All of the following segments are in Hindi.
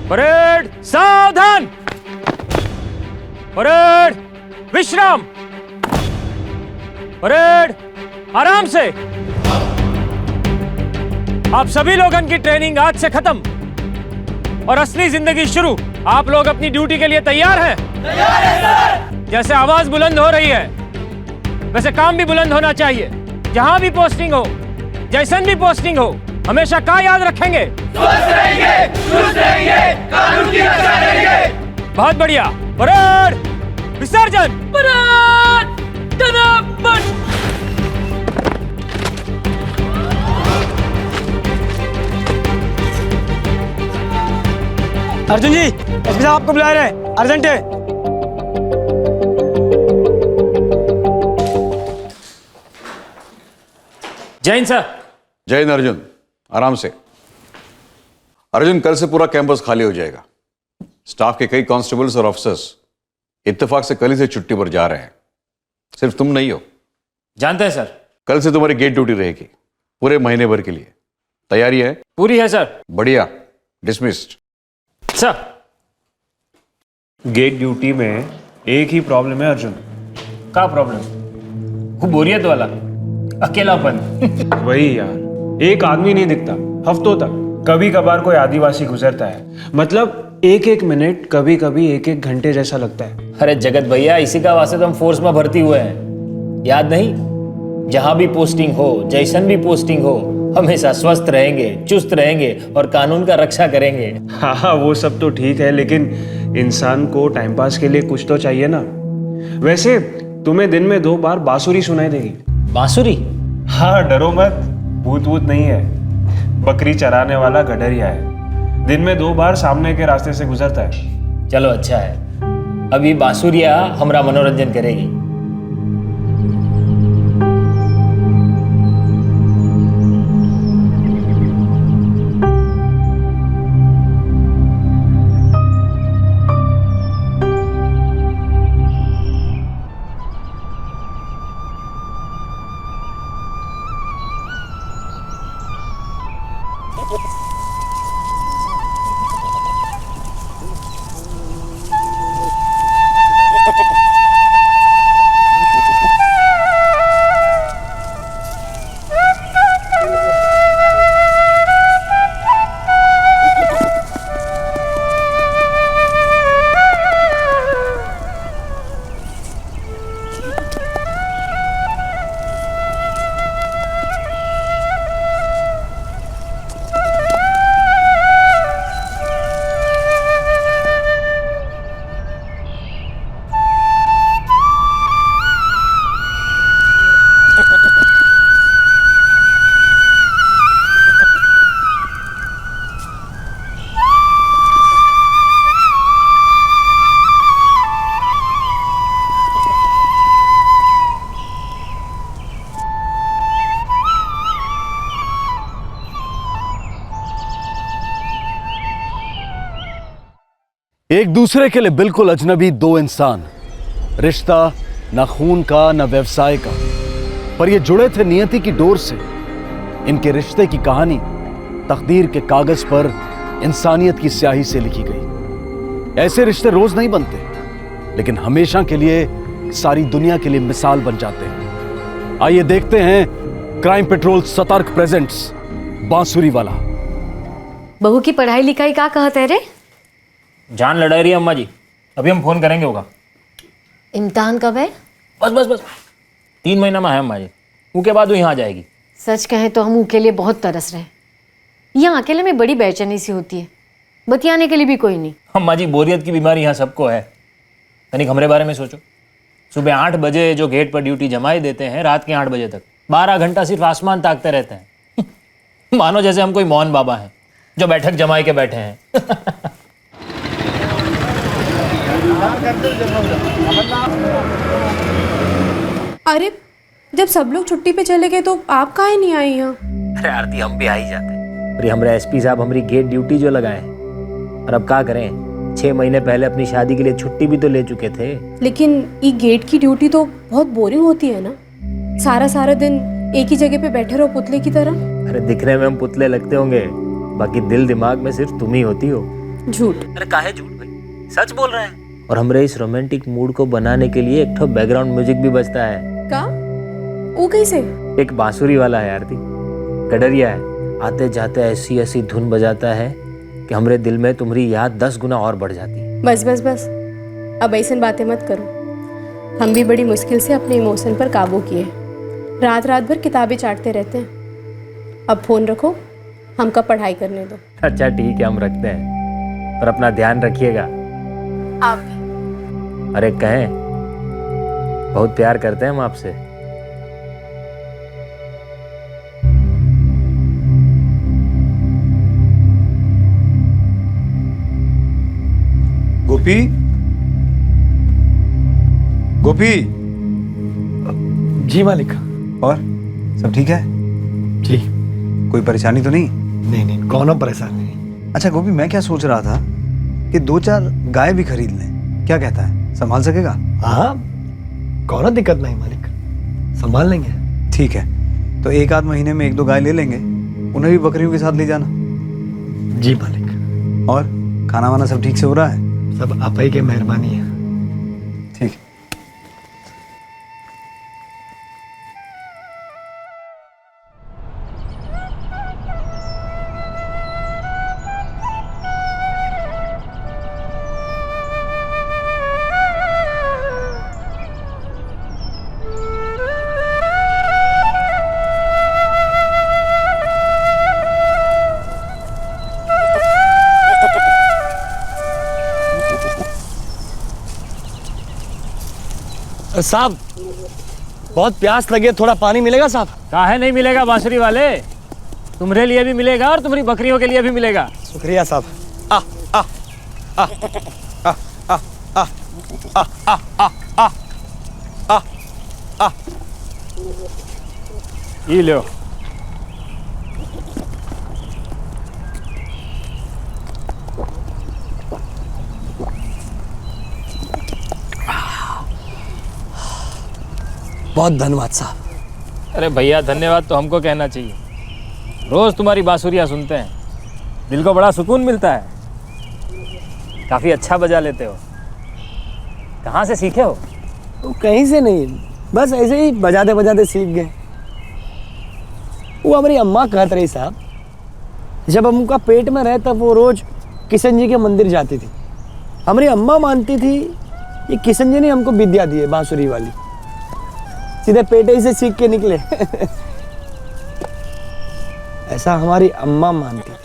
परेड सावधान, परेड विश्राम, परेड आराम से। आप सभी लोगों की ट्रेनिंग आज से खत्म और असली जिंदगी शुरू। आप लोग अपनी ड्यूटी के लिए तैयार हैं? तैयार हैं सर। जैसे आवाज बुलंद हो रही है वैसे काम भी बुलंद होना चाहिए। जहां भी पोस्टिंग हो, जैसन भी पोस्टिंग हो, हमेशा का याद रखेंगे? स्वस्थ रहेंगे, चुस्त रहेंगे, कानून की रक्षा करेंगे। बहुत बढ़िया। परेड विसर्जन। परेड टनापन। अर्जुन जी, एसपी साहब आपको बुला रहे हैं, अर्जेंट है। जय हिंद सर। जय हिंद अर्जुन, आराम से। अर्जुन, कल से पूरा कैंपस खाली हो जाएगा। स्टाफ के कई कांस्टेबल्स और ऑफिसर्स इत्तेफाक से कल ही से छुट्टी पर जा रहे हैं। सिर्फ तुम नहीं हो। जानते हैं सर। कल से तुम्हारी गेट ड्यूटी रहेगी पूरे महीने भर के लिए। तैयारी है? पूरी है सर। बढ़िया, डिसमिस्ड। सर, गेट ड्यूटी में एक ही प्रॉब्लम है अर्जुन। क्या प्रॉब्लम? वो बोरियत वाला अकेलापन। वही यार, एक आदमी नहीं दिखता हफ्तों तक। कभी कभार कोई आदिवासी गुजरता है, मतलब एक एक मिनट, कभी कभी एक एक घंटे जैसा लगता है। अरे जगत भैया, इसी का वास्ते तो हम फोर्स में भर्ती हुए हैं। याद नहीं? जहां भी पोस्टिंग हो, जैसन भी पोस्टिंग हो, हमेशा स्वस्थ रहेंगे, चुस्त रहेंगे और कानून का रक्षा करेंगे। हाँ, वो सब तो ठीक है, लेकिन इंसान को टाइम पास के लिए कुछ तो चाहिए ना। वैसे तुम्हें दिन में 2 बार बांसुरी सुनाई देगी। बांसुरी? हाँ, डरो मत, भूत वूत नहीं है। बकरी चराने वाला गडरिया है, दिन में 2 बार सामने के रास्ते से गुजरता है। चलो अच्छा है, अभी बांसुरिया हमारा मनोरंजन करेगी। एक दूसरे के लिए बिल्कुल अजनबी 2 इंसान, रिश्ता न खून का न व्यवसाय का, पर ये जुड़े थे नियति की डोर से। इनके रिश्ते की कहानी तकदीर के कागज पर इंसानियत की स्याही से लिखी गई। ऐसे रिश्ते रोज नहीं बनते, लेकिन हमेशा के लिए सारी दुनिया के लिए मिसाल बन जाते हैं। आइए देखते हैं क्राइम पेट्रोल सतर्क प्रेजेंट्स बांसुरी वाला। बहू की पढ़ाई लिखाई का कहते रे? जान लड़ा रही है अम्मा जी, अभी हम फोन करेंगे होगा। इम्तिहान कब है? बस 3 महीना में है अम्मा जी, उसके बाद वो यहाँ आ जाएगी। सच कहें तो हम के लिए बहुत तरस रहे। यहाँ अकेले में बड़ी बेचैनी सी होती है, बतियाने के लिए भी कोई नहीं। अम्मा जी बोरियत की बीमारी यहाँ सबको है। तनिक हमारे बारे में सोचो, सुबह 8 बजे जो गेट पर ड्यूटी जमाई देते हैं, रात के 8 बजे तक 12 घंटा सिर्फ आसमान ताकते रहते हैं। मानो जैसे हम कोई मौन बाबा हैं जो बैठक जमाई के बैठे हैं। अरे जब सब लोग छुट्टी पे चले गए तो आप काहे नहीं आई यहाँ? अरे आरती, हम भी आ ही जाते हैं। अरे हमारे एसपी साहब हमारी गेट ड्यूटी जो लगाए हैं, और अब क्या करें, 6 महीने पहले अपनी शादी के लिए छुट्टी भी तो ले चुके थे। लेकिन ये गेट की ड्यूटी तो बहुत बोरिंग होती है ना, सारा दिन एक ही जगह पे बैठे रहो पुतले की तरह। अरे दिखने में हम पुतले लगते होंगे, बाकी दिल दिमाग में सिर्फ तुम ही होती हो। झूठ। अरे काहे झूठ भाई, सच बोल रहे हैं। और हमारे इस रोमांटिक मूड को बनाने के लिए एक तो बैकग्राउंड म्यूजिक भी बजता है। का? वो कैसे? एक बांसुरी वाला है आरती, कड़रिया है, आते जाते ऐसी ऐसी धुन बजाता है कि हमारे दिल में तुम्हारी याद 10 गुना और बढ़ जाती है। बस अब ऐसी बातें मत करो। हम भी बड़ी मुश्किल से अपने इमोशन पर काबू किए, रात भर किताबें चाटते रहते हैं। अब फोन रखो, हमका पढ़ाई करने दो। अच्छा ठीक है, हम रखते हैं, पर अपना ध्यान रखिएगा। आप भी। अरे कहें, बहुत प्यार करते हैं हम आपसे। गोपी, गोपी। जी मालिक। और सब ठीक है? जी। कोई परेशानी तो नहीं? नहीं, कौन परेशानी नहीं। अच्छा गोपी, मैं क्या सोच रहा था कि 2-4 गाय भी खरीद लें, क्या कहता है, संभाल सकेगा? हाँ, कौन दिक्कत नहीं मालिक, संभाल लेंगे। ठीक है, तो 1-8 महीने में 1-2 गाय ले लेंगे, उन्हें भी बकरियों के साथ ले जाना। जी मालिक। और खाना वाना सब ठीक से हो रहा है? सब आप ही की मेहरबानी है। ठीक है। साहब, बहुत प्यास लगी है, थोड़ा पानी मिलेगा साहब? काहे नहीं मिलेगा बांसुरी वाले, तुम्हारे लिए भी मिलेगा और तुम्हारी बकरियों के लिए भी मिलेगा। शुक्रिया साहब। ये लो। बहुत धन्यवाद साहब। अरे भैया, धन्यवाद तो हमको कहना चाहिए। रोज तुम्हारी बांसुरियाँ सुनते हैं, दिल को बड़ा सुकून मिलता है। काफी अच्छा बजा लेते हो, कहाँ से सीखे हो? वो कहीं से नहीं, बस ऐसे ही बजाते बजाते सीख गए। वो हमारी अम्मा कहते रही साहब, जब हम उनका पेट में रहे तब वो रोज किशन जी के मंदिर जाती थी। हमारी अम्मा मानती थी ये किशन जी ने हमको विद्या दी है बांसुरी वाली, सीधे पेटे ही से सीख के निकले। ऐसा हमारी अम्मा मानती थी।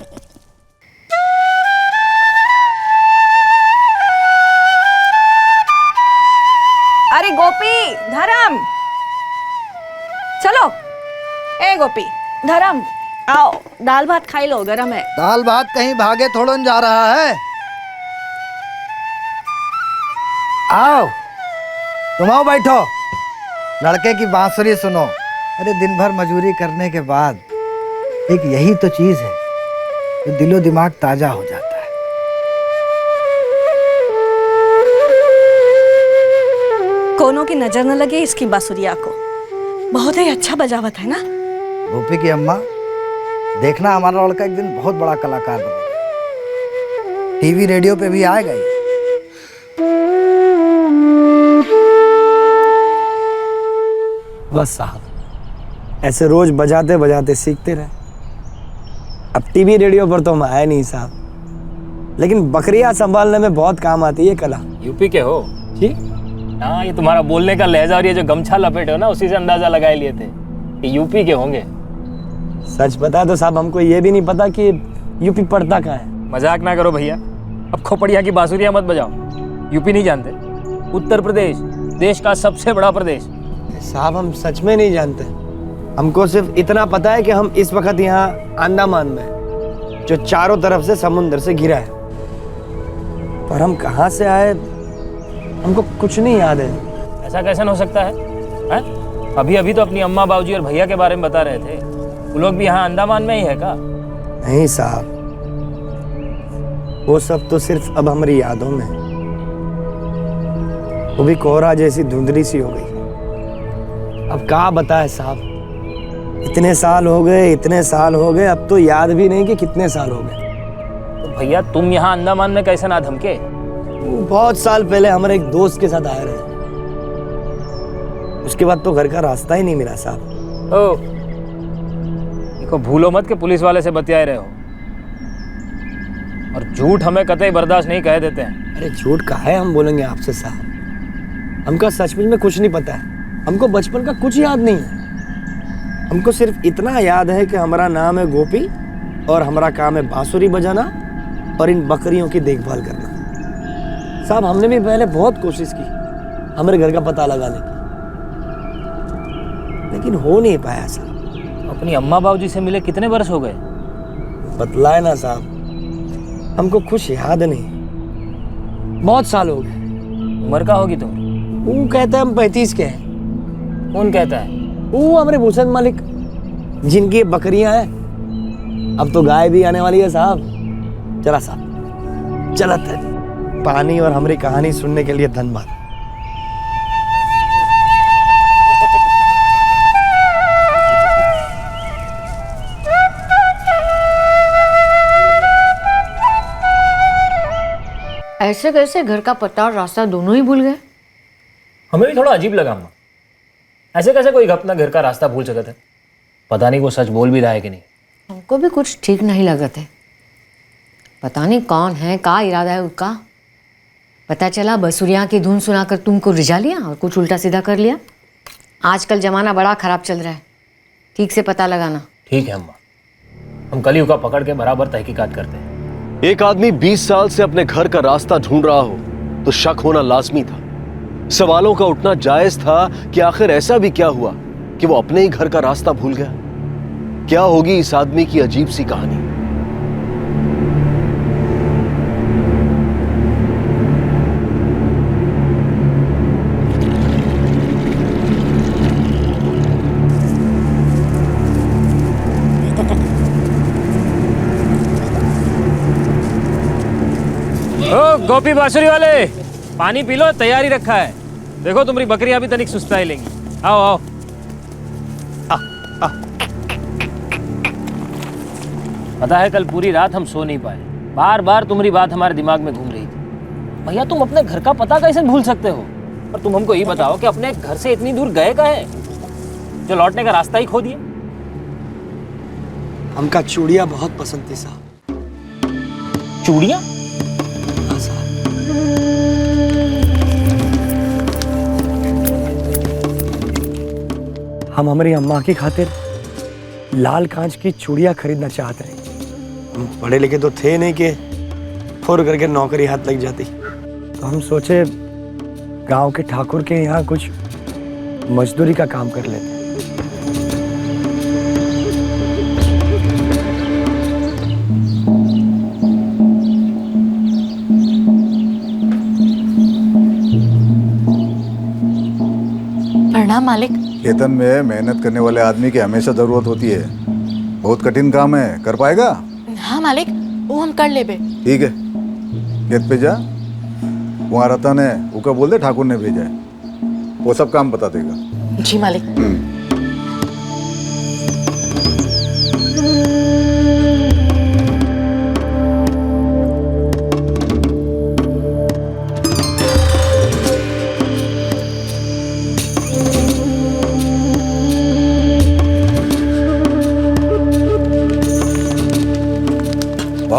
अरे गोपी, धर्म, चलो। ए गोपी, धर्म, आओ, दाल भात खाई लो, गरम है। दाल भात कहीं भागे थोड़ा जा रहा है। आओ, तुम आओ, बैठो, लड़के की बांसुरी सुनो। अरे दिन भर मजूरी करने के बाद एक यही तो चीज है जो दिलो दिमाग ताजा हो जाता है। कोनो की नजर न लगे इसकी बांसुरिया को, बहुत ही अच्छा बजावत है ना। गोपी की अम्मा, देखना हमारा लड़का एक दिन बहुत बड़ा कलाकार बनेगा, टीवी रेडियो पे भी आएगा ही। बस साहब, ऐसे रोज बजाते बजाते सीखते रहे। अब टीवी रेडियो पर तो हम आए नहीं साहब, लेकिन बकरियां संभालने में बहुत काम आती है कला। यूपी के हो? जी हाँ, ये तुम्हारा बोलने का लहजा और ये जो गमछा लपेटे हो ना, उसी से अंदाजा लगाए लिए थे कि यूपी के होंगे। सच पता तो साहब हमको ये भी नहीं पता कि यूपी पड़ता कहाँ है। मजाक ना करो भैया, अब खोपड़िया की बांसुरियां मत बजाओ। यूपी नहीं जानते? उत्तर प्रदेश देश का सबसे बड़ा प्रदेश। साहब हम सच में नहीं जानते, हमको सिर्फ इतना पता है कि हम इस वक्त यहाँ अंडमान में हैं, जो चारों तरफ से समुद्र से घिरा है। पर हम कहाँ से आए हमको कुछ नहीं याद है। ऐसा कैसे हो सकता है, हैं? अभी अभी तो अपनी अम्मा बाबूजी और भैया के बारे में बता रहे थे, वो लोग भी यहाँ अंडमान में ही है का? नहीं साहब, वो सब तो सिर्फ अब हमारी यादों में है। वो भी कोहरा जैसी धुंधली सी हो गई। अब क्या बताए साहब, इतने साल हो गए, अब तो याद भी नहीं कि कितने साल हो गए। तो भैया तुम यहाँ अंडमान में कैसे ना धमके? बहुत साल पहले हमारे एक दोस्त के साथ आए रहे, उसके बाद तो घर का रास्ता ही नहीं मिला साहब। ओ, देखो भूलो मत कि पुलिस वाले से बतियाए रहे हो, और झूठ हमें कतई बर्दाश्त नहीं कह देते हैं। अरे झूठ का है हम बोलेंगे आपसे साहब, हमको सचमुच में कुछ नहीं पता है। हमको बचपन का कुछ याद नहीं है। हमको सिर्फ इतना याद है कि हमारा नाम है गोपी और हमारा काम है बांसुरी बजाना और इन बकरियों की देखभाल करना। साहब हमने भी पहले बहुत कोशिश की हमारे घर का पता लगाने की, लेकिन हो नहीं पाया साहब। अपनी अम्मा बाबूजी से मिले कितने वर्ष हो गए? बतलाए ना साहब, हमको कुछ याद नहीं, बहुत साल हो गए। उम्र का होगी तुम? वो कहते हैं हम 35 के हैं। कौन कहता है? वो हमारे भूषण मालिक, जिनकी बकरियां हैं। अब तो गाय भी आने वाली है साहब। चला साहब, चलत है। पानी और हमारी कहानी सुनने के लिए धन्यवाद। ऐसे कैसे घर का पता और रास्ता दोनों ही भूल गए? हमें भी थोड़ा अजीब लगा अम्मा, ऐसे कैसे कोई अपना घर का रास्ता भूल सकता है? पता नहीं वो सच बोल भी रहा है कि नहीं। हमको भी कुछ ठीक नहीं लगा थे। पता नहीं कौन है, क्या इरादा है उसका। पता चला बसुरिया की धुन सुनाकर तुमको रिझा लिया और कुछ उल्टा सीधा कर लिया। आजकल जमाना बड़ा खराब चल रहा है, ठीक से पता लगाना। ठीक है अम्मा, हम कलयुग का पकड़ के बराबर तहकीकात करते हैं। एक आदमी 20 साल से अपने घर का रास्ता ढूंढ रहा हो तो शक होना लाजमी था। सवालों का उठना जायज था कि आखिर ऐसा भी क्या हुआ कि वो अपने ही घर का रास्ता भूल गया। क्या होगी इस आदमी की अजीब सी कहानी? ओ गोपी बांसुरी वाले, पानी पी लो, तैयारी रखा है। देखो तुम्हारी बकरियां अभी तनिक सुस्ताई लेंगी। आओ आओ। पता है कल पूरी रात हम सो नहीं पाए, बार बार तुम्हारी बात हमारे दिमाग में घूम रही थी। भैया तुम अपने घर का पता कैसे भूल सकते हो? और तुम हमको ये बताओ कि अपने घर से इतनी दूर गए कहाँ है जो लौटने का रास्ता ही खो दिए? हमका चूड़ियाँ बहुत पसंद थी साहब। चूड़ियाँ? हाँ साहब। हम हमारी अम्मा की खातिर लाल कांच की चूड़ियाँ खरीदना चाहते रहे। हम पढ़े लिखे तो थे नहीं कि फुर करके नौकरी हाथ लग जाती, तो हम सोचे गांव के ठाकुर के यहाँ कुछ मजदूरी का काम कर लेते। प्रणाम मालिक। खेतन में मेहनत करने वाले आदमी की हमेशा जरूरत होती है। बहुत कठिन काम है, कर पाएगा? हाँ मालिक, वो हम कर लेबे। ठीक है, खेत पे जा, वहाँ रतन है, उका बोल दे ठाकुर ने भेजा है, वो सब काम बता देगा। जी मालिक।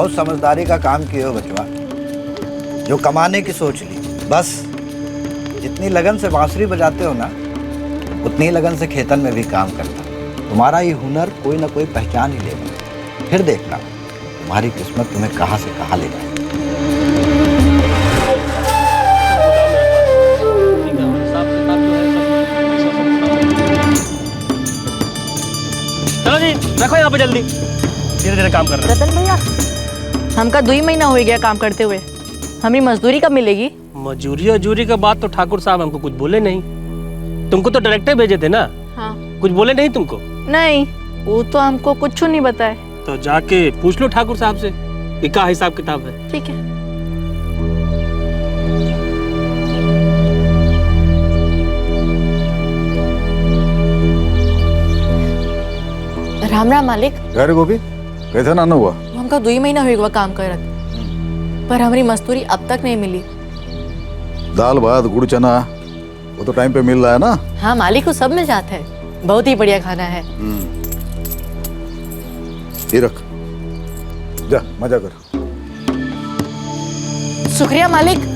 बहुत समझदारी का काम किए हो बचवा, जो कमाने की सोच ली। बस जितनी लगन से बांसुरी बजाते हो ना, उतनी लगन से खेतन में भी काम करना। तुम्हारा ये हुनर कोई ना कोई पहचान ही लेगा। फिर देखना तुम्हारी किस्मत तुम्हें कहाँ से कहाँ ले जाए। चलो जी, रखो यहाँ पे जल्दी, धीरे धीरे काम कर रहे हैं। रतन भैया, हमका 2 ही महीना हो गया काम करते हुए, हमें मजदूरी कब मिलेगी? मजूरी और जूरी का बात तो ठाकुर साहब हमको कुछ बोले नहीं। तुमको तो डायरेक्टर भेजे थे ना? हाँ। कुछ बोले नहीं तुमको? नहीं, वो तो हमको कुछ नहीं बताए। तो जाके पूछ लो ठाकुर साहब से कि क्या हिसाब किताब है। ठीक है। राम राम मालिक। अरे गोपी, कैसा नाना हुआ? हमका 2 ही महीना हुआ काम करत, पर हमारी मजदूरी अब तक नहीं मिली। दाल भात गुड़ चना वो तो टाइम पे मिल रहा है ना? हाँ मालिक, वो सब मिल जाता है, बहुत ही बढ़िया खाना है। ये रख, जा मजा कर। शुक्रिया मालिक।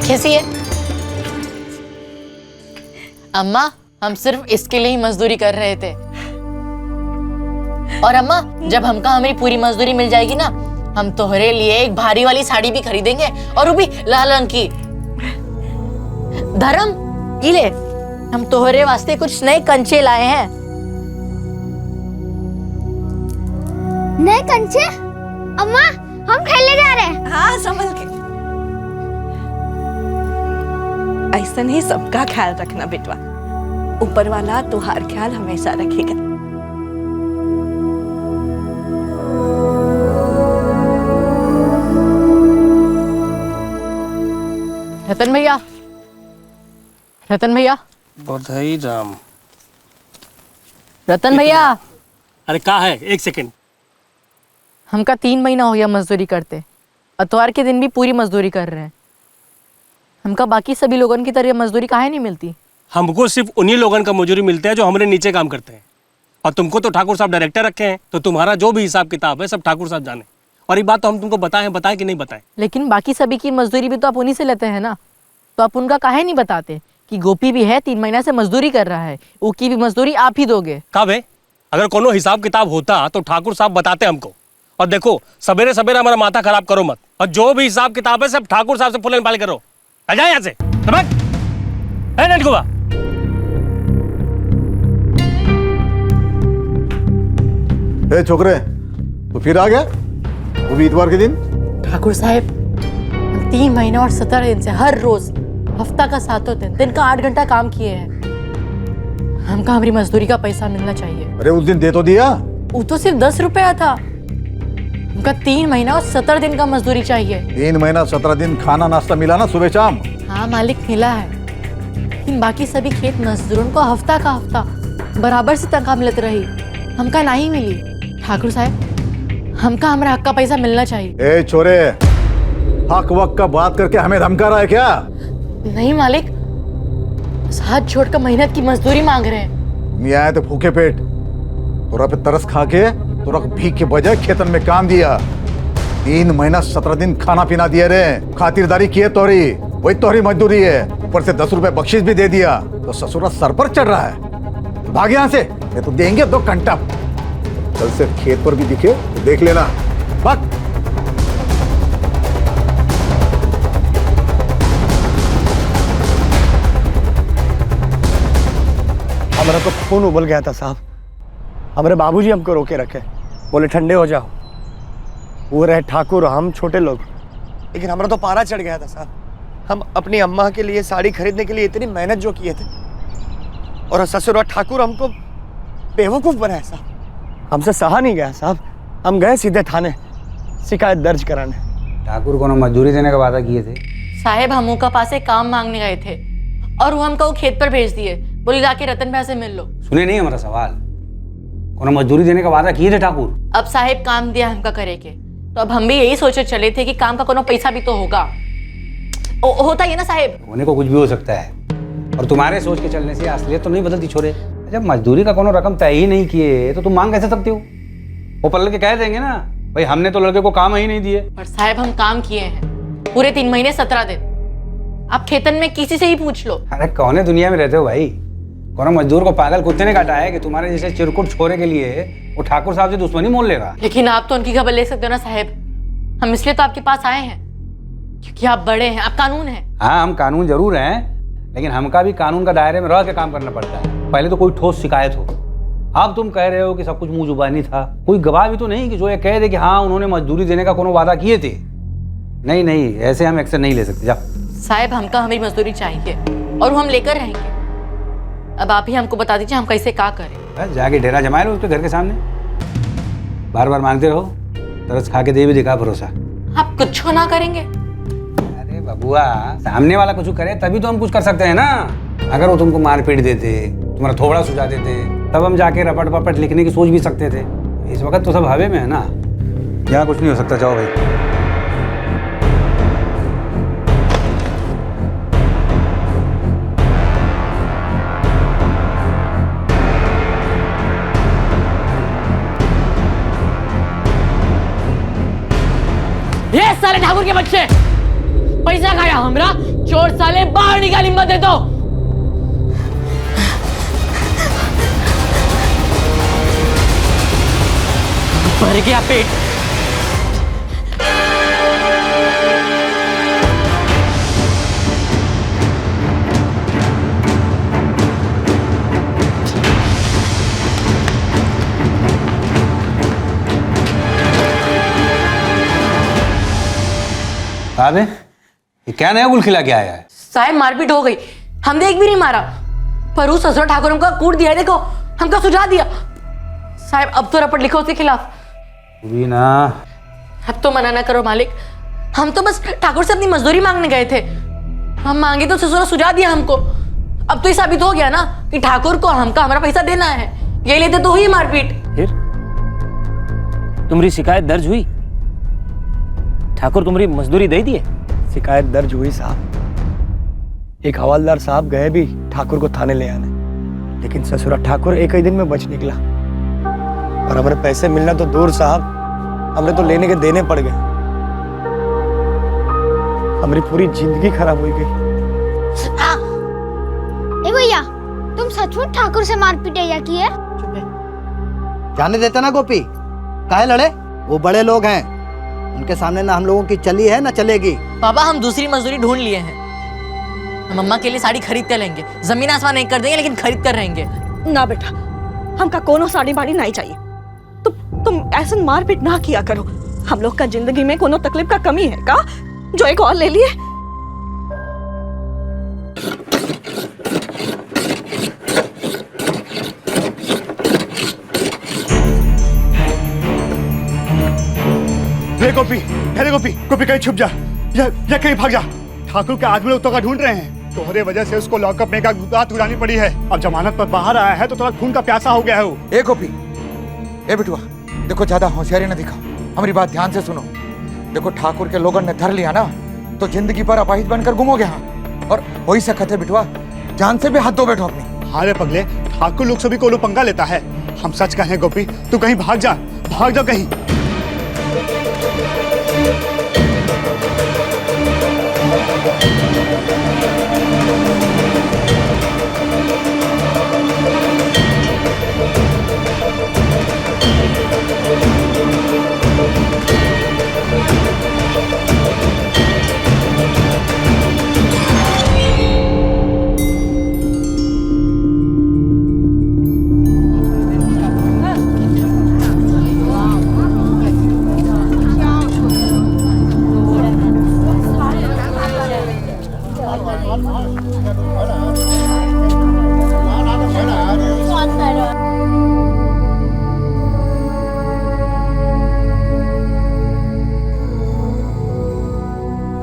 कैसी है अम्मा? हम सिर्फ इसके लिए ही मजदूरी कर रहे थे। और अम्मा, जब हमका हमारी पूरी मजदूरी मिल जाएगी ना, हम तोहरे लिए एक भारी वाली साड़ी भी खरीदेंगे, और वो भी लाल रंग की। धर्म, ये ले, हम तोहरे वास्ते कुछ नए कंचे लाए हैं। नए कंचे? अम्मा, हम खेलने जा रहे हैं। हाँ, संभल के। ऐसा नहीं, सबका ख्याल रखना बेटवा, ऊपर वाला तुम्हारा ख्याल हमेशा रखेगा। रतन भैया, रतन भैया, बधाई राम। रतन भैया। अरे क्या है? 1 सेकंड। हमका 3 महीना हो गया मजदूरी करते, इतवार के दिन भी पूरी मजदूरी कर रहे हैं। हमका बाकी सभी लोगों की तरह मजदूरी काहे नहीं मिलती? हमको सिर्फ उन्हीं लोगों का मजूरी मिलता है जो हमारे नीचे काम करते हैं, और तुमको तो ठाकुर साहब डायरेक्टर रखे हैं, तो तुम्हारा जो भी हिसाब किताब है सब ठाकुर साहब जाने। और ये बात तो हम तुमको बताएं कि नहीं बताएं? लेकिन बाकी सभी की मजदूरी भी तो आप उन्हीं से लेते हैं ना, तो आप उनका काहे नहीं बताते कि गोपी भी है, 3 महीना से मजदूरी कर रहा है, उसकी भी मजदूरी आप ही दोगे? कब है? अगर कोनो हिसाब किताब होता तो ठाकुर साहब बताते हमको। और देखो, सवेरे सवेरे हमारा माथा खराब करो मत, और जो भी हिसाब किताब है सब ठाकुर साहब से फुलन पाल करो। आ जाए यहाँ से। नटकुआ, ए छोकरे, तो फिर आ गया वो भी इतवार के दिन? ठाकुर साहब, 3 महीना और 17 दिन से हर रोज हफ्ता का 7 दिन का 8 घंटा काम किए हैं। हमका हमारी मजदूरी का पैसा मिलना चाहिए। अरे उस दिन दे तो दिया। वो तो सिर्फ 10 रुपया था। हमका 3 महीना और 17 दिन का मजदूरी चाहिए। 3 महीना 17 दिन खाना नाश्ता मिला ना सुबह शाम? हाँ मालिक, मिला है, लेकिन बाकी सभी खेत मजदूरों को हफ्ता का हफ्ता बराबर से तनख्वाह मिलती रही, हमका नहीं मिली। ठाकुर साहब, हमका हमारा हक का पैसा मिलना चाहिए। ए छोरे, हक वक का बात करके हमें धमका रहा है क्या? नहीं मालिक, हाथ छोड़कर मेहनत की मजदूरी मांग रहे हैं। नहीं आए तो भूखे पेट, तोरा पे तरस खा के तोरा भीख के बजाय खेतन में काम दिया। 3 महीना 17 दिन खाना पीना दिए रे, खातिरदारी किए तोरी, वही तोहरी मजदूरी है। ऊपर से 10 रुपए बख्शीश भी दे दिया, तो ससुरा सर पर चढ़ रहा है। भाग यहाँ से, ये तो देंगे 2 घंटा। कल से खेत पर भी दिखे तो देख लेना। भाग। हमारा तो खून उबल गया था साहब। हमारे बाबूजी हमको रोके रखे, बोले ठंडे हो जाओ। वो रहे ठाकुर, हम छोटे लोग, लेकिन हमारा तो पारा चढ़ गया था साहब। हम अपनी अम्मा के लिए साड़ी खरीदने के लिए इतनी मेहनत जो किए थे, और ससुर और ठाकुर हमको बेवकूफ़ बनाया साहब। हमसे सहा नहीं गया साहब। हम गए सीधे थाने शिकायत दर्ज कराने। ठाकुर को ना मजदूरी देने का वादा किए थे। साहेब हम उनका पास एक काम मांगने गए थे और वो हमको खेत पर भेज दिए, बोले जाके रतन भैया से मिल लो। सुने नहीं हमारा सवाल, कौन मजदूरी देने का वादा किए थे ठाकुर? अब साहेब काम दिया हमका करे के, तो अब हम भी यही सोचे चले थे कि काम का कोनो पैसा भी तो होगा। होता ही है ना साहेब। होने को कुछ भी हो सकता है, और तुम्हारे सोच के चलने से असलियत तो नहीं बदलती छोरे। जब मजदूरी का कोनो रकम तय ही नहीं किए तो तुम मांग कैसे सकते हो? वो पलट के कह देंगे ना, भाई हमने तो लड़के को काम ही नहीं दिए। पर साहब हम काम किए हैं पूरे 3 महीने 17 दिन। आप खेतन में किसी से ही पूछ लो। अरे कौन दुनिया में रहते हो भाई? कौन मजदूर को पागल कुत्ते ने काटा है कि तुम्हारे जैसे चिरकुट छोरे के लिए वो ठाकुर साहब से दुश्मनी मोल लेगा? लेकिन आप तो उनकी खबर ले सकते हो ना साहब, हम इसलिए तो आपके पास आए हैं क्योंकि आप बड़े हैं, आप कानून हैं। हाँ हम कानून जरूर हैं, लेकिन हमका भी कानून का दायरे में रह के काम करना पड़ता है। पहले तो कोई ठोस शिकायत हो। अब तुम कह रहे हो कि सब कुछ मुंह जुबानी था, कोई गवाह भी तो नहीं कि जो ये कह दे कि हाँ उन्होंने मजदूरी देने का कोनो वादा किए थे। नहीं नहीं, ऐसे हम एक्शन नहीं ले सकते। जाओ साहब, हमका हमारी मजदूरी चाहिए और वो हम लेकर रहेंगे। अब आप ही हमको बता दीजिए हम कैसे क्या करें। जाके डेरा जमाए लो उसके घर के सामने, बार बार मांगते रहो, तरस खा के दे भी दिखा भरोसा। आप कुछ ना करेंगे? अरे बबुआ, सामने वाला कुछ करे तभी तो हम कुछ कर सकते हैं ना। अगर वो तुमको मार पीट देते, तुम्हारा थोबड़ा सुझा देते, तब हम जाके रपट पपट लिखने की सोच भी सकते थे। इस वक्त तो सब हवे में है ना, यहाँ कुछ नहीं हो सकता। जाओ भाई। ये साले ठाकुर के बच्चे, पैसा खाया हमरा, चोर साले, बाहर निकाल, हिम्मत दे दो। भर गया पेट। साहब ये क्या नया गुल खिला के आया है? साहब मारपीट हो गई, हमने एक भी नहीं मारा, पर उस ससुर ठाकुर हमका कूट दिया है। देखो हमका सुझा दिया। साहब अब तो रपट लिखो उसके खिलाफ। ना अब तो मना ना करो मालिक, हम तो बस ठाकुर से अपनी मजदूरी मांगने गए थे। हम मांगे तो ससुर ने सुझा दिया हमको। अब तो ये साबित हो गया ना कि ठाकुर को हमका हमारा पैसा देना है। ये लेते तो हुई मारपीट। फिर तुम्हारी शिकायत दर्ज हुई? ठाकुर तुम्हारी मजदूरी दे दिए? शिकायत दर्ज हुई साहब। एक हवालदार साहब गए भी ठाकुर को थाने ले आने, लेकिन ससुरा ठाकुर एक ही दिन में बच निकला। और हमारे पैसे मिलना तो दूर साहब, हमने तो लेने के देने पड़ गए। हमारी पूरी जिंदगी खराब हो गई। ए भैया, तुम सचमुच ठाकुर से मारपीट या की है? जाने देते ना गोपी, काहे लड़े? वो बड़े लोग हैं, उनके सामने ना हम लोगों की चली है ना चलेगी। बाबा हम दूसरी मजदूरी ढूंढ लिए हैं। हम अम्मा के लिए साड़ी खरीद कर लेंगे, जमीन आसमान नहीं कर देंगे, लेकिन खरीद कर रहेंगे। ना बेटा, हमका कोनो साड़ी बाड़ी नहीं चाहिए। तुम ऐसा मारपीट ना किया करो। हम लोग का जिंदगी में कोनो तकलीफ का कमी है का जो एक और ले लिए? गोपी, अरे गोपी, गोपी कहीं छुप जा या कहीं भाग जा। ठाकुर के आदमी लोग तो का ढूंढ रहे हैं। तुम्हारे वजह से उसको लॉकअप में का रात गुजारनी पड़ी है। अब जमानत पर बाहर आया है तो थोड़ा खून का प्यासा हो गया है वो। ए गोपी, ए बिटुआ, देखो ज्यादा होशियारी न दिखाओ, हमारी बात ध्यान से सुनो। देखो ठाकुर के लोगों ने धर लिया ना तो जिंदगी भर अपाहिज बनकर गुमोगे। हाँ, और वही सकत है बिटुआ, जान से भी हाथ धो बैठो अपनी। हाँ रे पगले, ठाकुर लोग सभी को पंगा लेता है। हम सच कहें गोपी, तू कहीं भाग जा कहीं।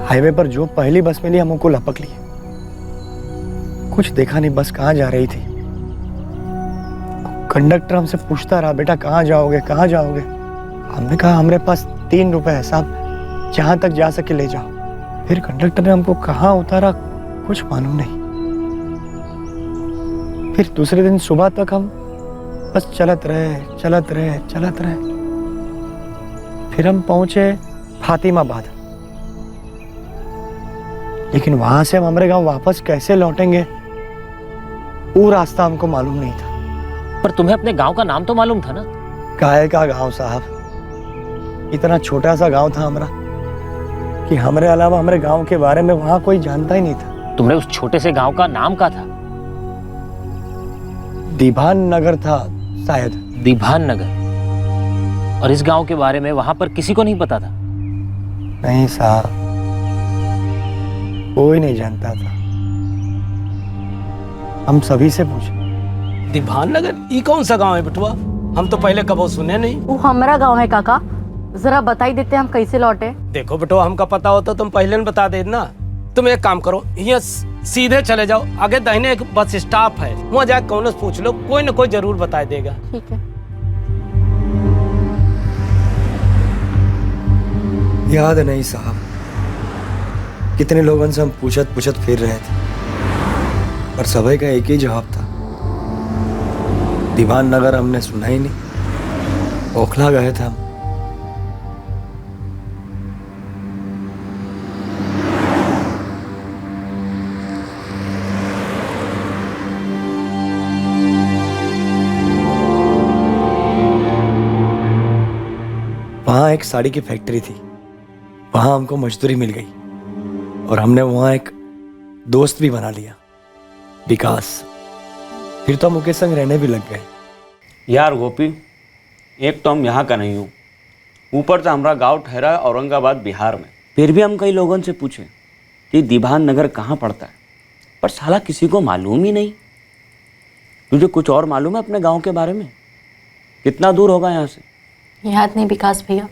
हाईवे पर जो पहली बस मिली हम उनको लपक लिए। कुछ देखा नहीं, बस कहाँ जा रही थी। कंडक्टर हमसे पूछता रहा, बेटा कहाँ जाओगे कहाँ जाओगे। हमने कहा हमारे पास 3 रुपए है साहब, जहाँ तक जा सके ले जाओ। फिर कंडक्टर ने हमको कहाँ उतारा कुछ मालूम नहीं। फिर दूसरे दिन सुबह तक हम बस चलत रहे चलत रहे चलत रहे। फिर हम पहुंचे फातिमाबाद, लेकिन वहां से हम हमारे गांव वापस कैसे लौटेंगे वो रास्ता हमको मालूम नहीं था। पर तुम्हें अपने गांव का नाम तो मालूम था ना? काहे का गांव साहब, इतना छोटा सा गांव था हमारा कि हमारे अलावा हमारे गांव के बारे में वहां कोई जानता ही नहीं था। तुमने उस छोटे से गांव का नाम क्या था? दीभान नगर था शायद। दीभान नगर? और इस गांव के बारे में वहां पर किसी को नहीं पता था? नहीं साहब, कोई नहीं जानता था। हम सभी से पूछे। दीभान नगर ये कौन सा गांव है बिटुआ? हम तो पहले कभी सुने नहीं। वो हमारा गांव है काका, जरा बता ही देते हम कैसे लौटे। देखो बिटुआ, हमका पता होता तुम पहले न बता दे ना। तुम एक काम करो, यहाँ सीधे चले जाओ, आगे दाहिने एक बस स्टॉप है, वहाँ जाके कौन से पूछ लो, कोई ना कोई जरूर बता देगा। ठीक है। याद नहीं साहब, कितने लोगों से हम पूछत पूछत फिर रहे थे, पर सभी का एक ही जवाब था, दीवान नगर हमने सुना ही नहीं, ओखला गए थे हम। वहां एक साड़ी की फैक्ट्री थी, वहां हमको मजदूरी मिल गई और हमने वहां एक दोस्त भी बना लिया, विकास। फिर तो हम उसके संग रहने भी लग गए। यार गोपी, एक तो हम यहाँ का नहीं हूँ, ऊपर से हमारा गांव ठहरा है औरंगाबाद बिहार में। फिर भी हम कई लोगों से पूछे कि दीभान नगर कहाँ पड़ता है, पर साला किसी को मालूम ही नहीं। तुझे कुछ और मालूम है अपने गांव के बारे में? कितना दूर होगा यहाँ से? याद नहीं विकास भैया,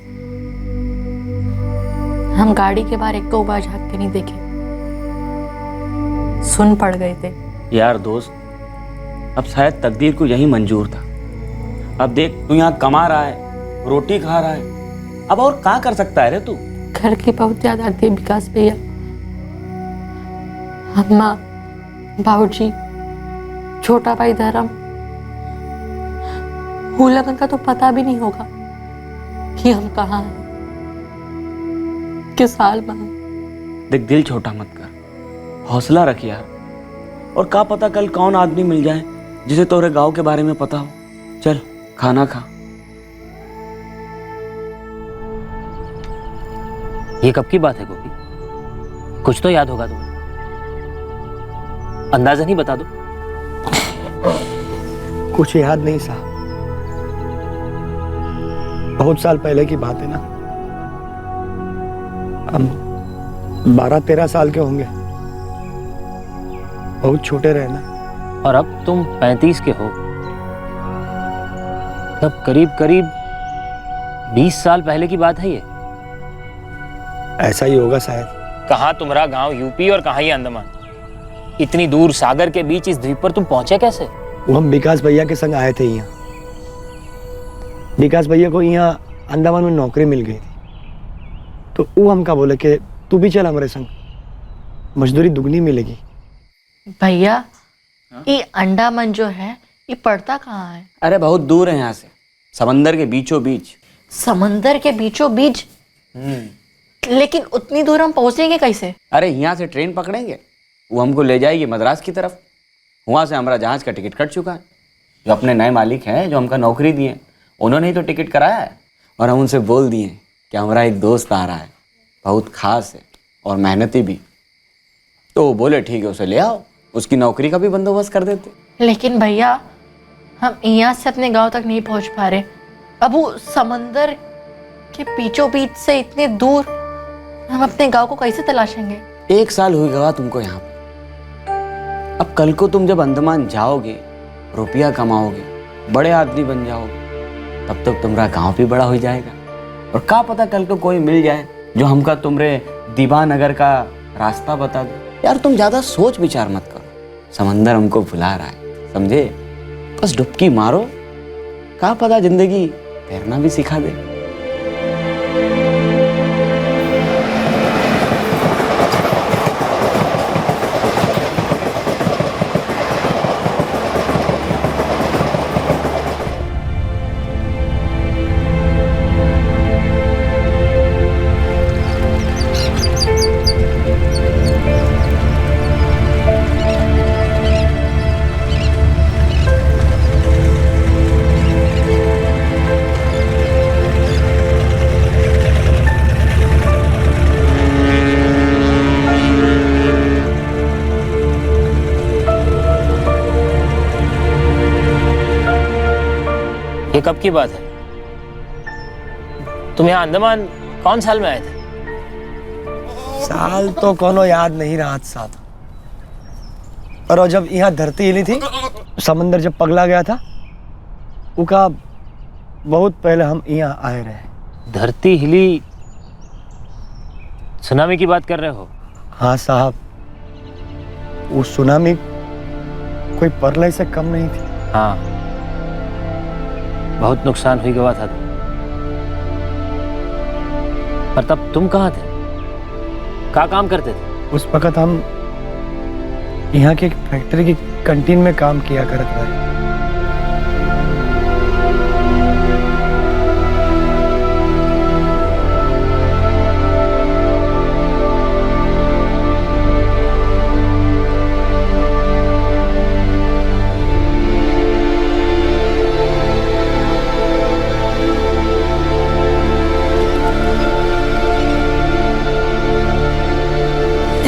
हम गाड़ी के बाहर एक बार झाँक के नहीं देखे, सुन पड़ गए थे। यार दोस्त, अब शायद तकदीर को यही मंजूर था। अब देख, तू यहाँ कमा रहा है, रोटी खा रहा है, अब और क्या कर सकता है रे तू? घर की बहुत याद आती है विकास भैया। अम्मा, बाबूजी, छोटा भाई धर्म, लगन का तो पता भी नहीं होगा कि हम कहाँ हैं, किस हाल में हैं। देख, दिल छोटा मत कर, हौसला रख यार। और क्या पता कल कौन आदमी मिल जाए जिसे तोरे गांव के बारे में पता हो। चल खाना खा। ये कब की बात है गोपी? कुछ तो याद होगा तुम्हें, अंदाजा नहीं बता दो। कुछ याद नहीं साहब, बहुत साल पहले की बात है ना। हम 12-13 साल के होंगे, बहुत छोटे रहे ना। और अब तुम 35 के हो, तब करीब करीब 20 साल पहले की बात है ये। ऐसा ही होगा शायद। कहाँ तुम्हारा गांव यूपी और कहाँ ये अंडमान? इतनी दूर सागर के बीच इस द्वीप पर तुम पहुंचे कैसे? वो हम विकास भैया के संग आए थे यहाँ। विकास भैया को यहाँ अंडमान में नौकरी मिल गई थी, तो वो हमका बोले कि तू भी चल हमारे संग, मजदूरी दुगनी मिलेगी। भैया, ये अंडमान जो है ये पड़ता कहाँ है? अरे बहुत दूर है यहाँ से, समंदर के बीचों बीच। समंदर के बीचों बीच? लेकिन उतनी दूर हम पहुंचेंगे कैसे? अरे यहाँ से ट्रेन पकड़ेंगे, वो हमको ले जाएगी मद्रास की तरफ। वहाँ से हमारा जहाज का टिकट कट चुका है। जो अपने नए मालिक हैं, जो हमका नौकरी दिए, उन्होंने ही तो टिकट कराया है। और हम उनसे बोल दिए कि हमारा एक दोस्त आ रहा है, बहुत खास है और मेहनती भी। तो वो बोले ठीक है, उसे ले आओ, उसकी नौकरी का भी बंदोबस्त कर देते। लेकिन भैया, हम यहाँ से अपने गांव तक नहीं पहुँच पा रहे। अब वो समंदर के बीचों बीच से इतने दूर हम अपने गांव को कैसे तलाशेंगे? 1 साल हुई गवा तुमको यहाँ पे। अब कल को तुम जब अंडमान जाओगे, रुपया कमाओगे, बड़े आदमी बन जाओगे, तब तक तुम्हारा गांव भी बड़ा हो जाएगा। और क्या पता कल को कोई मिल जाए जो हमका तुम्हारे दीवानगर का रास्ता बता दो। यार तुम ज्यादा सोच विचार मत करो, समंदर हमको भुला रहा है, समझे? बस डुबकी मारो, क्या पता जिंदगी तैरना भी सिखा दे। ये कब की बात है? तुम यहाँ अंडमान कौन साल में आए थे? साल तो कोनो याद नहीं रहा साहब, और जब यहाँ धरती हिली थी, समंदर जब पगला गया था, उका बहुत पहले हम यहाँ आए रहे। धरती हिली, सुनामी की बात कर रहे हो? हाँ साहब, वो सुनामी कोई प्रलय से कम नहीं थी। हाँ, बहुत नुकसान हुई गवा था। पर तब तुम कहाँ थे? क्या काम करते थे? उस वक्त हम यहाँ की एक फैक्ट्री की कैंटीन में काम किया करते थे।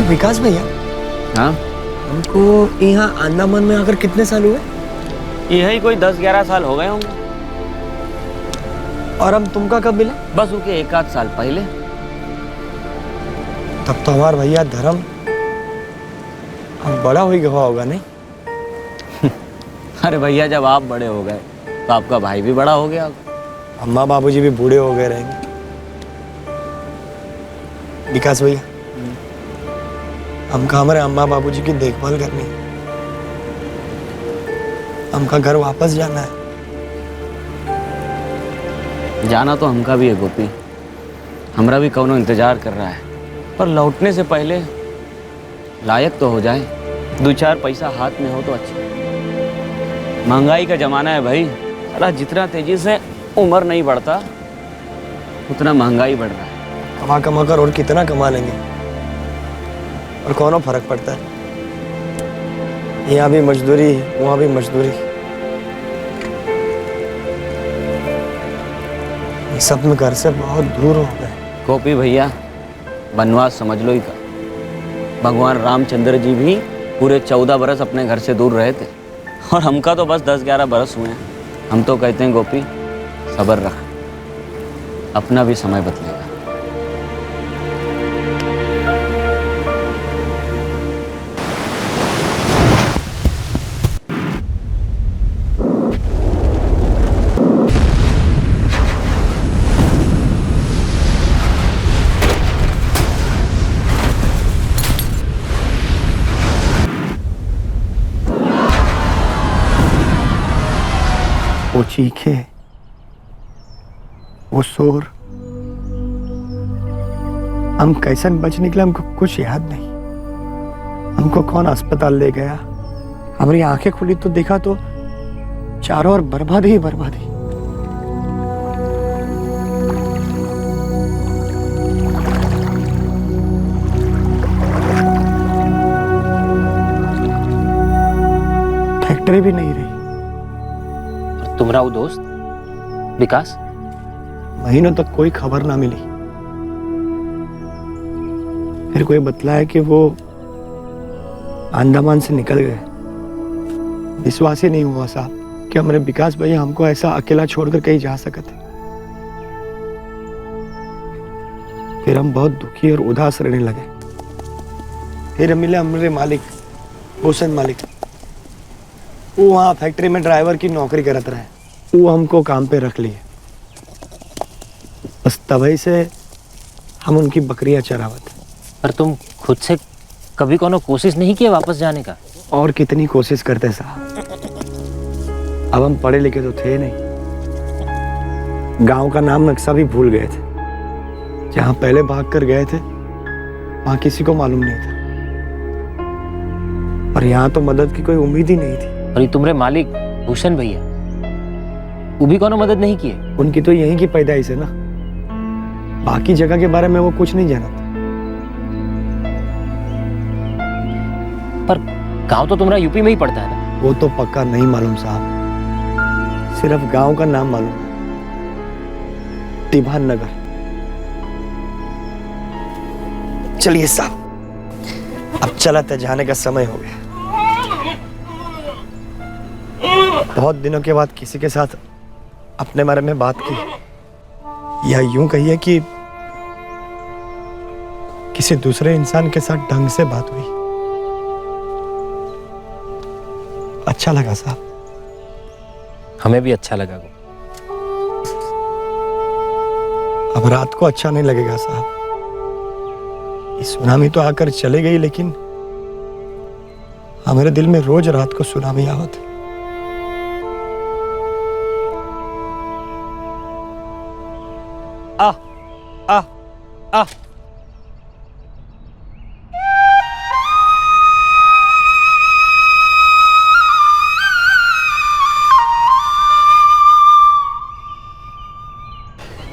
विकास भैया, हाँ, हमको यहाँ अंडमान में आकर कितने साल हुए? यही कोई 10-11 साल हो गए होंगे। और हम तुमका कब मिले? बस उनके 1-8 साल पहले। तब तो हमारा भैया धर्म हम बड़ा हुई गवा होगा नहीं? अरे भैया, जब आप बड़े हो गए तो आपका भाई भी बड़ा हो गया। अम्मा बाबूजी भी बूढ़े हो गए रहेंगे। विकास भैया, हमका हमारे अम्मा बाबूजी की देखभाल करनी है, हमका घर वापस जाना है। जाना तो हमका भी है गोपी, हमरा भी कौनो इंतजार कर रहा है, पर लौटने से पहले लायक तो हो जाए, 2-4 पैसा हाथ में हो तो अच्छा। महंगाई का जमाना है भाई, साला जितना तेजी से उम्र नहीं बढ़ता उतना महंगाई बढ़ रहा है। कमा कमा कर और कितना कमा लेंगे, और कौनो फर्क पड़ता है? यहाँ भी मजदूरी, वहाँ भी मजदूरी। ये सब में घर से बहुत दूर हो गए। गोपी भैया, वनवास समझ लो ही का। भगवान रामचंद्र जी भी पूरे 14 बरस अपने घर से दूर रहे थे, और हमका तो बस 10-11 बरस हुए हैं। हम तो कहते हैं गोपी, सब्र रख, अपना भी समय बदलेगा। वो चीखे, वो शोर, हम कैसे बच निकले हमको कुछ याद नहीं। हमको कौन अस्पताल ले गया, हमारी आंखें खुली तो देखा तो चारों ओर बर्बादी ही बर्बादी। फैक्ट्री भी नहीं रही। तुम्हारा वो दोस्त विकास? महीनों तक कोई खबर ना मिली। फिर कोई बतलाया कि वो अंडमान से निकल गए। विश्वास ही नहीं हुआ साहब कि हमारे विकास भैया हमको ऐसा अकेला छोड़कर कहीं जा सकते। फिर हम बहुत दुखी और उदास रहने लगे। फिर मिले हमारे मालिक, भूषण मालिक। वो वहाँ फैक्ट्री में ड्राइवर की नौकरी करते रहे। वो हमको काम पे रख लिए। बस तभी से हम उनकी बकरियां चरावत। पर तुम खुद से कभी कोनो कोशिश नहीं किया वापस जाने का? और कितनी कोशिश करते साहब, अब हम पढ़े लिखे तो थे नहीं, गांव का नाम नक्शा भी भूल गए थे। जहां पहले भाग कर गए थे वहां किसी को मालूम नहीं था, और यहाँ तो मदद की कोई उम्मीद ही नहीं थी। और ये तुम्हारे मालिक भूषण भैया, वो भी कोनो मदद नहीं किए? उनकी तो यहीं की पैदाइश है ना, बाकी जगह के बारे में वो कुछ नहीं जानता। पर गांव तो तुम्हारा यूपी में ही पड़ता है ना? वो तो पक्का नहीं मालूम साहब, सिर्फ गांव का नाम मालूम, तिभान नगर। चलिए साहब, अब चलते जाने का समय हो गया। बहुत दिनों के बाद किसी के साथ अपने बारे में बात की, या यूं कहिए कि किसी दूसरे इंसान के साथ ढंग से बात हुई। अच्छा लगा साहब। हमें भी अच्छा लगा। अब रात को अच्छा नहीं लगेगा साहब। इस सुनामी तो आकर चले गई, लेकिन हमारे दिल में रोज रात को सुनामी आवत है। आ आ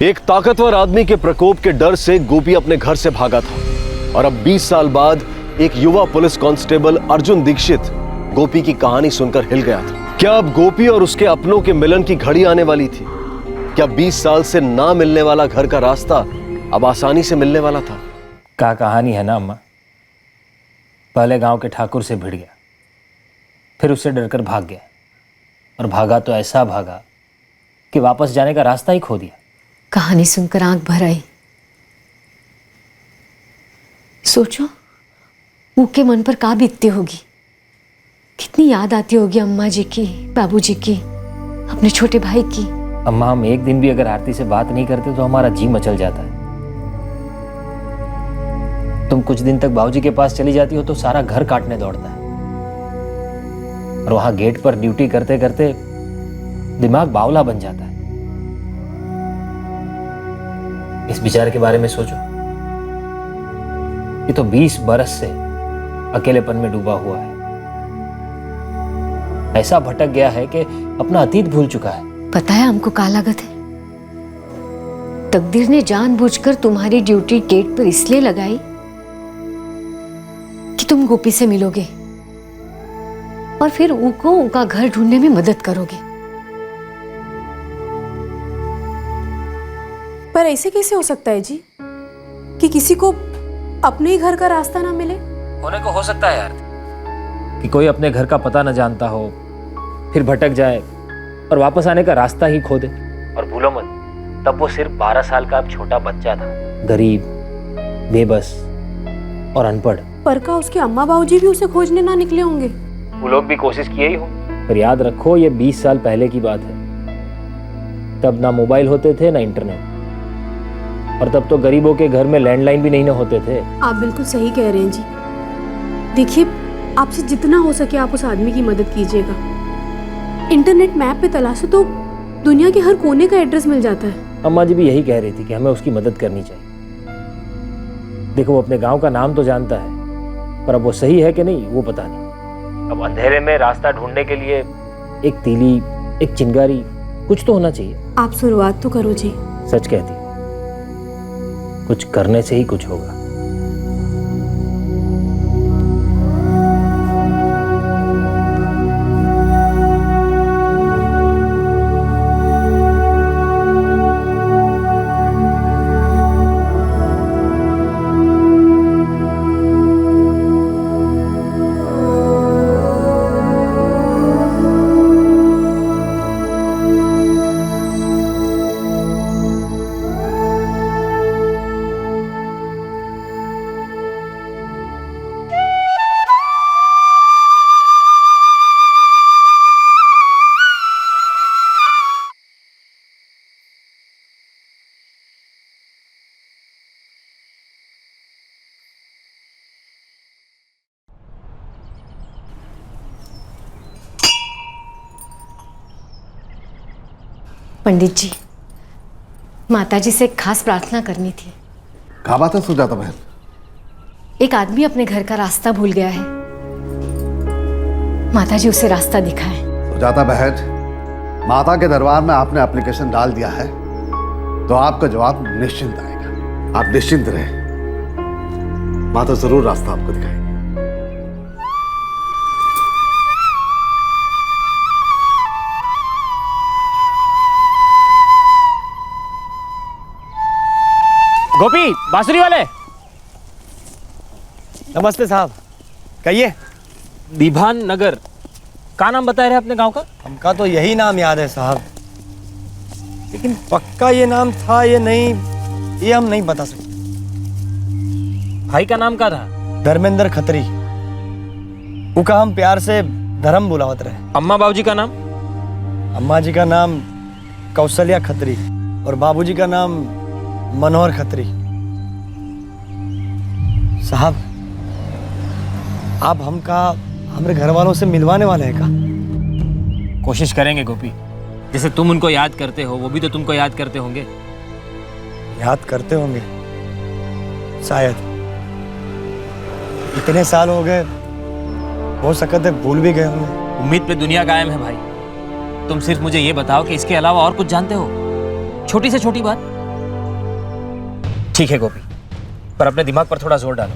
एक ताकतवर आदमी के प्रकोप के डर से गोपी अपने घर से भागा था, और अब 20 साल बाद एक युवा पुलिस कांस्टेबल अर्जुन दीक्षित गोपी की कहानी सुनकर हिल गया था। क्या अब गोपी और उसके अपनों के मिलन की घड़ी आने वाली थी? क्या 20 साल से ना मिलने वाला घर का रास्ता अब आसानी से मिलने वाला था? क्या कहानी है ना अम्मा। पहले गांव के ठाकुर से भिड़ गया, फिर उससे डरकर भाग गया, और भागा तो ऐसा भागा कि वापस जाने का रास्ता ही खो दिया। कहानी सुनकर आंख भर आई। सोचो ऊके मन पर का बीतती होगी, कितनी याद आती होगी अम्मा जी की, बाबूजी की, अपने छोटे भाई की। अम्मा, हम एक दिन भी अगर आरती से बात नहीं करते तो हमारा जी मचल जाता है। तुम कुछ दिन तक बाबूजी के पास चली जाती हो तो सारा घर काटने दौड़ता है, और वहां गेट पर ड्यूटी करते करते दिमाग बावला बन जाता है। इस बेचारे के बारे में सोचो, ये तो 20 बरस से अकेलेपन में डूबा हुआ है, ऐसा भटक गया है कि अपना अतीत भूल चुका है। पता है हमको क्या लागत है? तकदीर ने जानबूझकर तुम्हारी ड्यूटी गेट पर इसलिए लगाई कि तुम गोपी से मिलोगे और फिर उनको उनका घर ढूंढने में मदद करोगे। पर ऐसे कैसे हो सकता है जी कि किसी को अपने ही घर का रास्ता ना मिले? होने को हो सकता है यार, कि कोई अपने घर का पता न जानता हो, फिर भटक जाए और वापस आने का रास्ता ही खो दे। और भूलो मत, तब वो सिर्फ 12 साल का छोटा बच्चा था, गरीब, बेबस और अनपढ़। पर का उसके अम्मा बाबूजी भी उसे खोजने ना निकले होंगे? वो लोग भी कोशिश किए ही हो, पर याद रखो ये 20 साल पहले की बात है। तब ना मोबाइल होते थे ना इंटरनेट, और तब तो गरीबों के घर में लैंडलाइन भी नहीं ना होते थे। आप बिल्कुल सही कह रहे हैं जी। देखिए, आपसे जितना हो सके आप उस आदमी की मदद कीजिएगा। इंटरनेट मैप पे तलाशो तो दुनिया के हर कोने का एड्रेस मिल जाता है। अम्मा जी भी यही कह रही थी कि हमें उसकी मदद करनी चाहिए। देखो, वो अपने गांव का नाम तो जानता है, पर अब वो सही है कि नहीं वो पता नहीं। अब अंधेरे में रास्ता ढूंढने के लिए एक तीली, एक चिंगारी, कुछ तो होना चाहिए। आप शुरुआत तो करो जी। सच कहती, कुछ करने से ही कुछ होगा। पंडित जी, माताजी से एक खास प्रार्थना करनी थी। क्या बात है सुजाता बहन? एक आदमी अपने घर का रास्ता भूल गया है, माताजी उसे रास्ता दिखाए। सुजाता बहन, माता के दरबार में आपने एप्लीकेशन डाल दिया है तो आपका जवाब निश्चिंत आएगा। आप निश्चिंत रहे, माता जरूर रास्ता आपको दिखाएगी। गोपी, बांसुरी वाले। नमस्ते साहब, कहिए। दीभान नगर का नाम बता रहे अपने गांव का? हमका तो यही नाम याद है साहब, लेकिन पक्का ये नाम था ये नहीं, ये हम नहीं बता सकते। भाई का नाम क्या था? धर्मेंद्र खत्री। उका हम प्यार से धर्म बुलावत रहे। अम्मा बाबूजी का नाम? अम्मा जी का नाम कौशल्या खत्री और बाबूजी का नाम मनोहर खत्री। साहब, आप हमका हमारे घर वालों से मिलवाने वाले हैं का? कोशिश करेंगे गोपी, जैसे तुम उनको याद करते हो वो भी तो तुमको याद करते होंगे। याद करते होंगे शायद, इतने साल हो गए, हो सकते भूल भी गए होंगे। उम्मीद पे दुनिया कायम है भाई। तुम सिर्फ मुझे ये बताओ कि इसके अलावा और कुछ जानते हो? छोटी से छोटी बात। ठीक है गोपी, पर अपने दिमाग पर थोड़ा जोर डालो।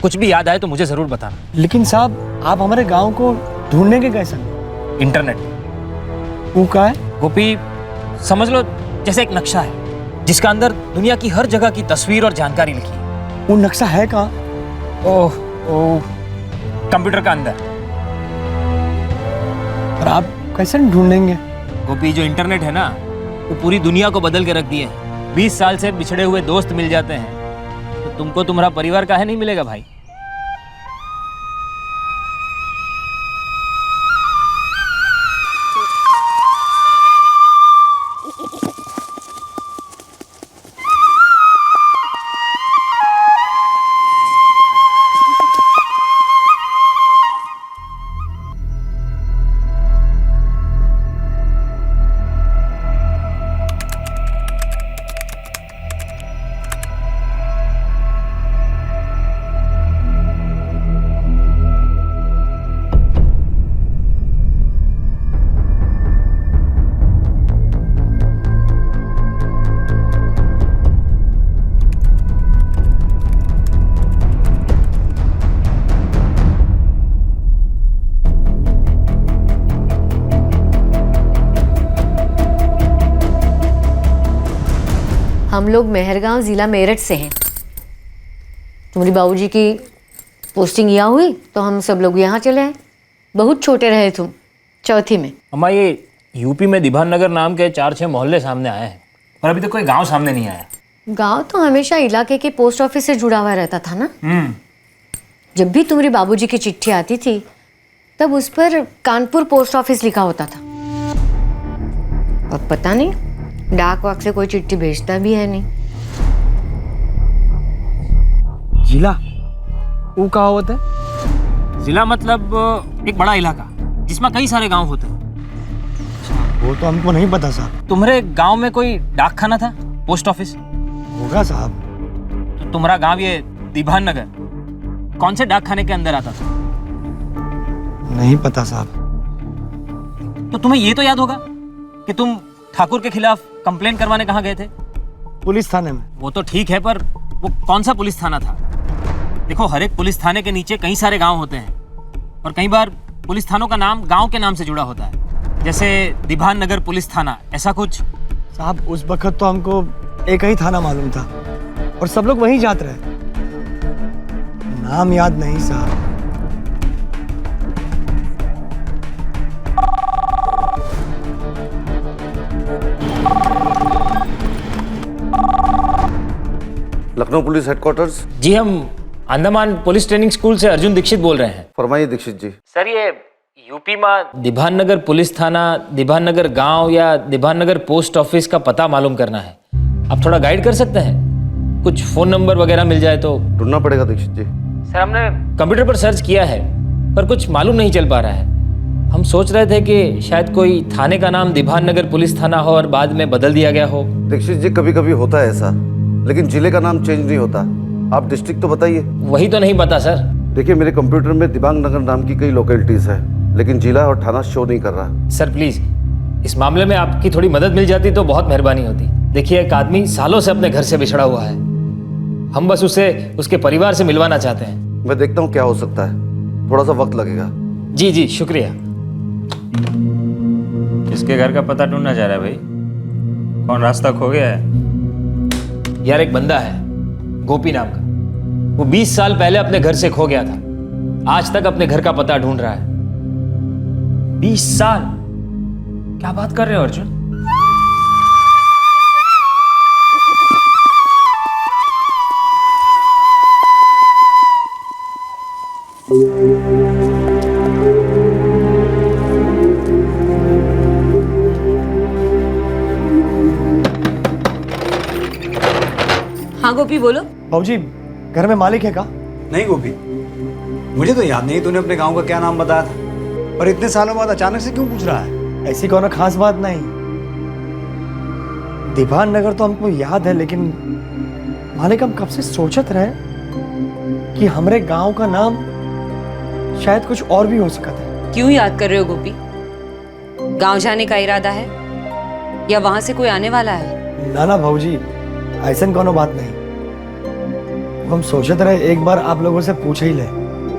कुछ भी याद आए तो मुझे जरूर बताना। लेकिन साहब, आप हमारे गांव को ढूंढने के कैसे? इंटरनेट। वो क्या है? गोपी, समझ लो जैसे एक नक्शा है जिसका अंदर दुनिया की हर जगह की तस्वीर और जानकारी लिखी है। वो नक्शा है कहाँ? ओह, कंप्यूटर का अंदर। और आप कैसे ढूंढेंगे? गोपी, जो इंटरनेट है ना, वो पूरी दुनिया को बदल के रख दिए है। 20 साल से बिछड़े हुए दोस्त मिल जाते हैं, तो तुमको तुम्हारा परिवार काहे नहीं मिलेगा भाई? हम लोग मेहरगांव जिला मेरठ से हैं। तुम्हारी बाबूजी की पोस्टिंग यहाँ हुई तो हम सब लोग यहाँ चले आए। बहुत छोटे रहे तुम, चौथी में। अम्मा, ये यूपी में दीभान नगर नाम के 4-6 मोहल्ले सामने आए हैं, पर अभी तक कोई गांव सामने नहीं आया। गांव तो हमेशा इलाके के पोस्ट ऑफिस से जुड़ा हुआ रहता था ना। जब भी तुम्हारी बाबूजी की चिट्ठी आती थी तब उस पर कानपुर पोस्ट ऑफिस लिखा होता था। अब पता नहीं, डाक वाक से कोई चिट्ठी भेजता भी है नहीं। जिला वो कहाँ होता है? जिला मतलब एक बड़ा इलाका जिसमें कई सारे गांव होते हैं। वो तो हमको नहीं पता साहब। तुम्हारे गांव में कोई डाक खाना था, पोस्ट ऑफिस? होगा साहब। तो तुम्हारा गांव ये दीभान नगर कौन से डाक खाने के अंदर आता था? नहीं पता साहब। तो तुम्हें ये तो याद होगा कि तुम ठाकुर के खिलाफ कंप्लेन करवाने कहाँ गए थे? पुलिस थाने में। वो तो ठीक है, पर वो कौन सा पुलिस थाना था? देखो, हर एक पुलिस थाने के नीचे कई सारे गांव होते हैं और कई बार पुलिस थानों का नाम गांव के नाम से जुड़ा होता है, जैसे दीभान नगर पुलिस थाना, ऐसा कुछ। साहब, उस वक्त तो हमको एक ही थाना मालूम था और सब लोग वहीं जाते रहे। नाम याद नहीं साहब। Lucknow police headquarters. जी, हम अंडमान पुलिस ट्रेनिंग स्कूल से अर्जुन दीक्षित बोल रहे हैं। फरमाइए दीक्षित जी। सर, ये यूपी में दीभान नगर पुलिस थाना, दीभान नगर गांव या दीभान नगर पोस्ट ऑफिस का पता मालूम करना है। आप थोड़ा गाइड कर सकते हैं? कुछ फोन नंबर वगैरह मिल जाए तो। ढूंढना पड़ेगा दीक्षित जी। सर, हमने कंप्यूटर पर सर्च किया है पर कुछ मालूम नहीं चल पा रहा है। हम सोच रहे थे कि शायद कोई थाने का नाम दीभान नगर पुलिस थाना हो और बाद में बदल दिया गया हो। दीक्षित जी, कभी कभी होता है ऐसा, लेकिन जिले का नाम चेंज नहीं होता। आप डिस्ट्रिक्ट तो बताइए। वही तो नहीं पता सर। देखिए, मेरे कंप्यूटर में दिबांग नगर नाम की कई लोकेलिटीज है, लेकिन जिला और थाना शो नहीं कर रहा। सर प्लीज, इस मामले में आपकी थोड़ी मदद मिल जाती तो बहुत मेहरबानी होती। देखिए, एक आदमी सालों से अपने घर से बिछड़ा हुआ है, हम बस उसे उसके परिवार से मिलवाना चाहते हैं। मैं देखता हूँ क्या हो सकता है, थोड़ा सा वक्त लगेगा। जी जी, शुक्रिया। किसके घर का पता ढूंढना चाह रहा है भाई? कौन रास्ता खो गया है? यार, एक बंदा है गोपी नाम का, वो 20 साल पहले अपने घर से खो गया था, आज तक अपने घर का पता ढूंढ रहा है। 20 साल? क्या बात कर रहे हो अर्जुन? हाँ गोपी, बोलो। बाबूजी, घर में मालिक है का? नहीं गोपी, मुझे तो याद नहीं तूने अपने गांव का क्या नाम बताया था, और इतने सालों बाद अचानक से क्यों पूछ रहा है? ऐसी कोनो खास बात नहीं। दीवान नगर तो हमको याद है, लेकिन मालिक हम कब से सोचत रहे कि हमारे गांव का नाम शायद कुछ और भी हो सकता है। क्यों याद कर रहे हो गोपी? गांव जाने का इरादा है या वहां से कोई आने वाला है? ना ना भाऊजी, ऐसा कोनो बात नहीं। हम सोचते रहे एक बार आप लोगों से पूछ ही ले।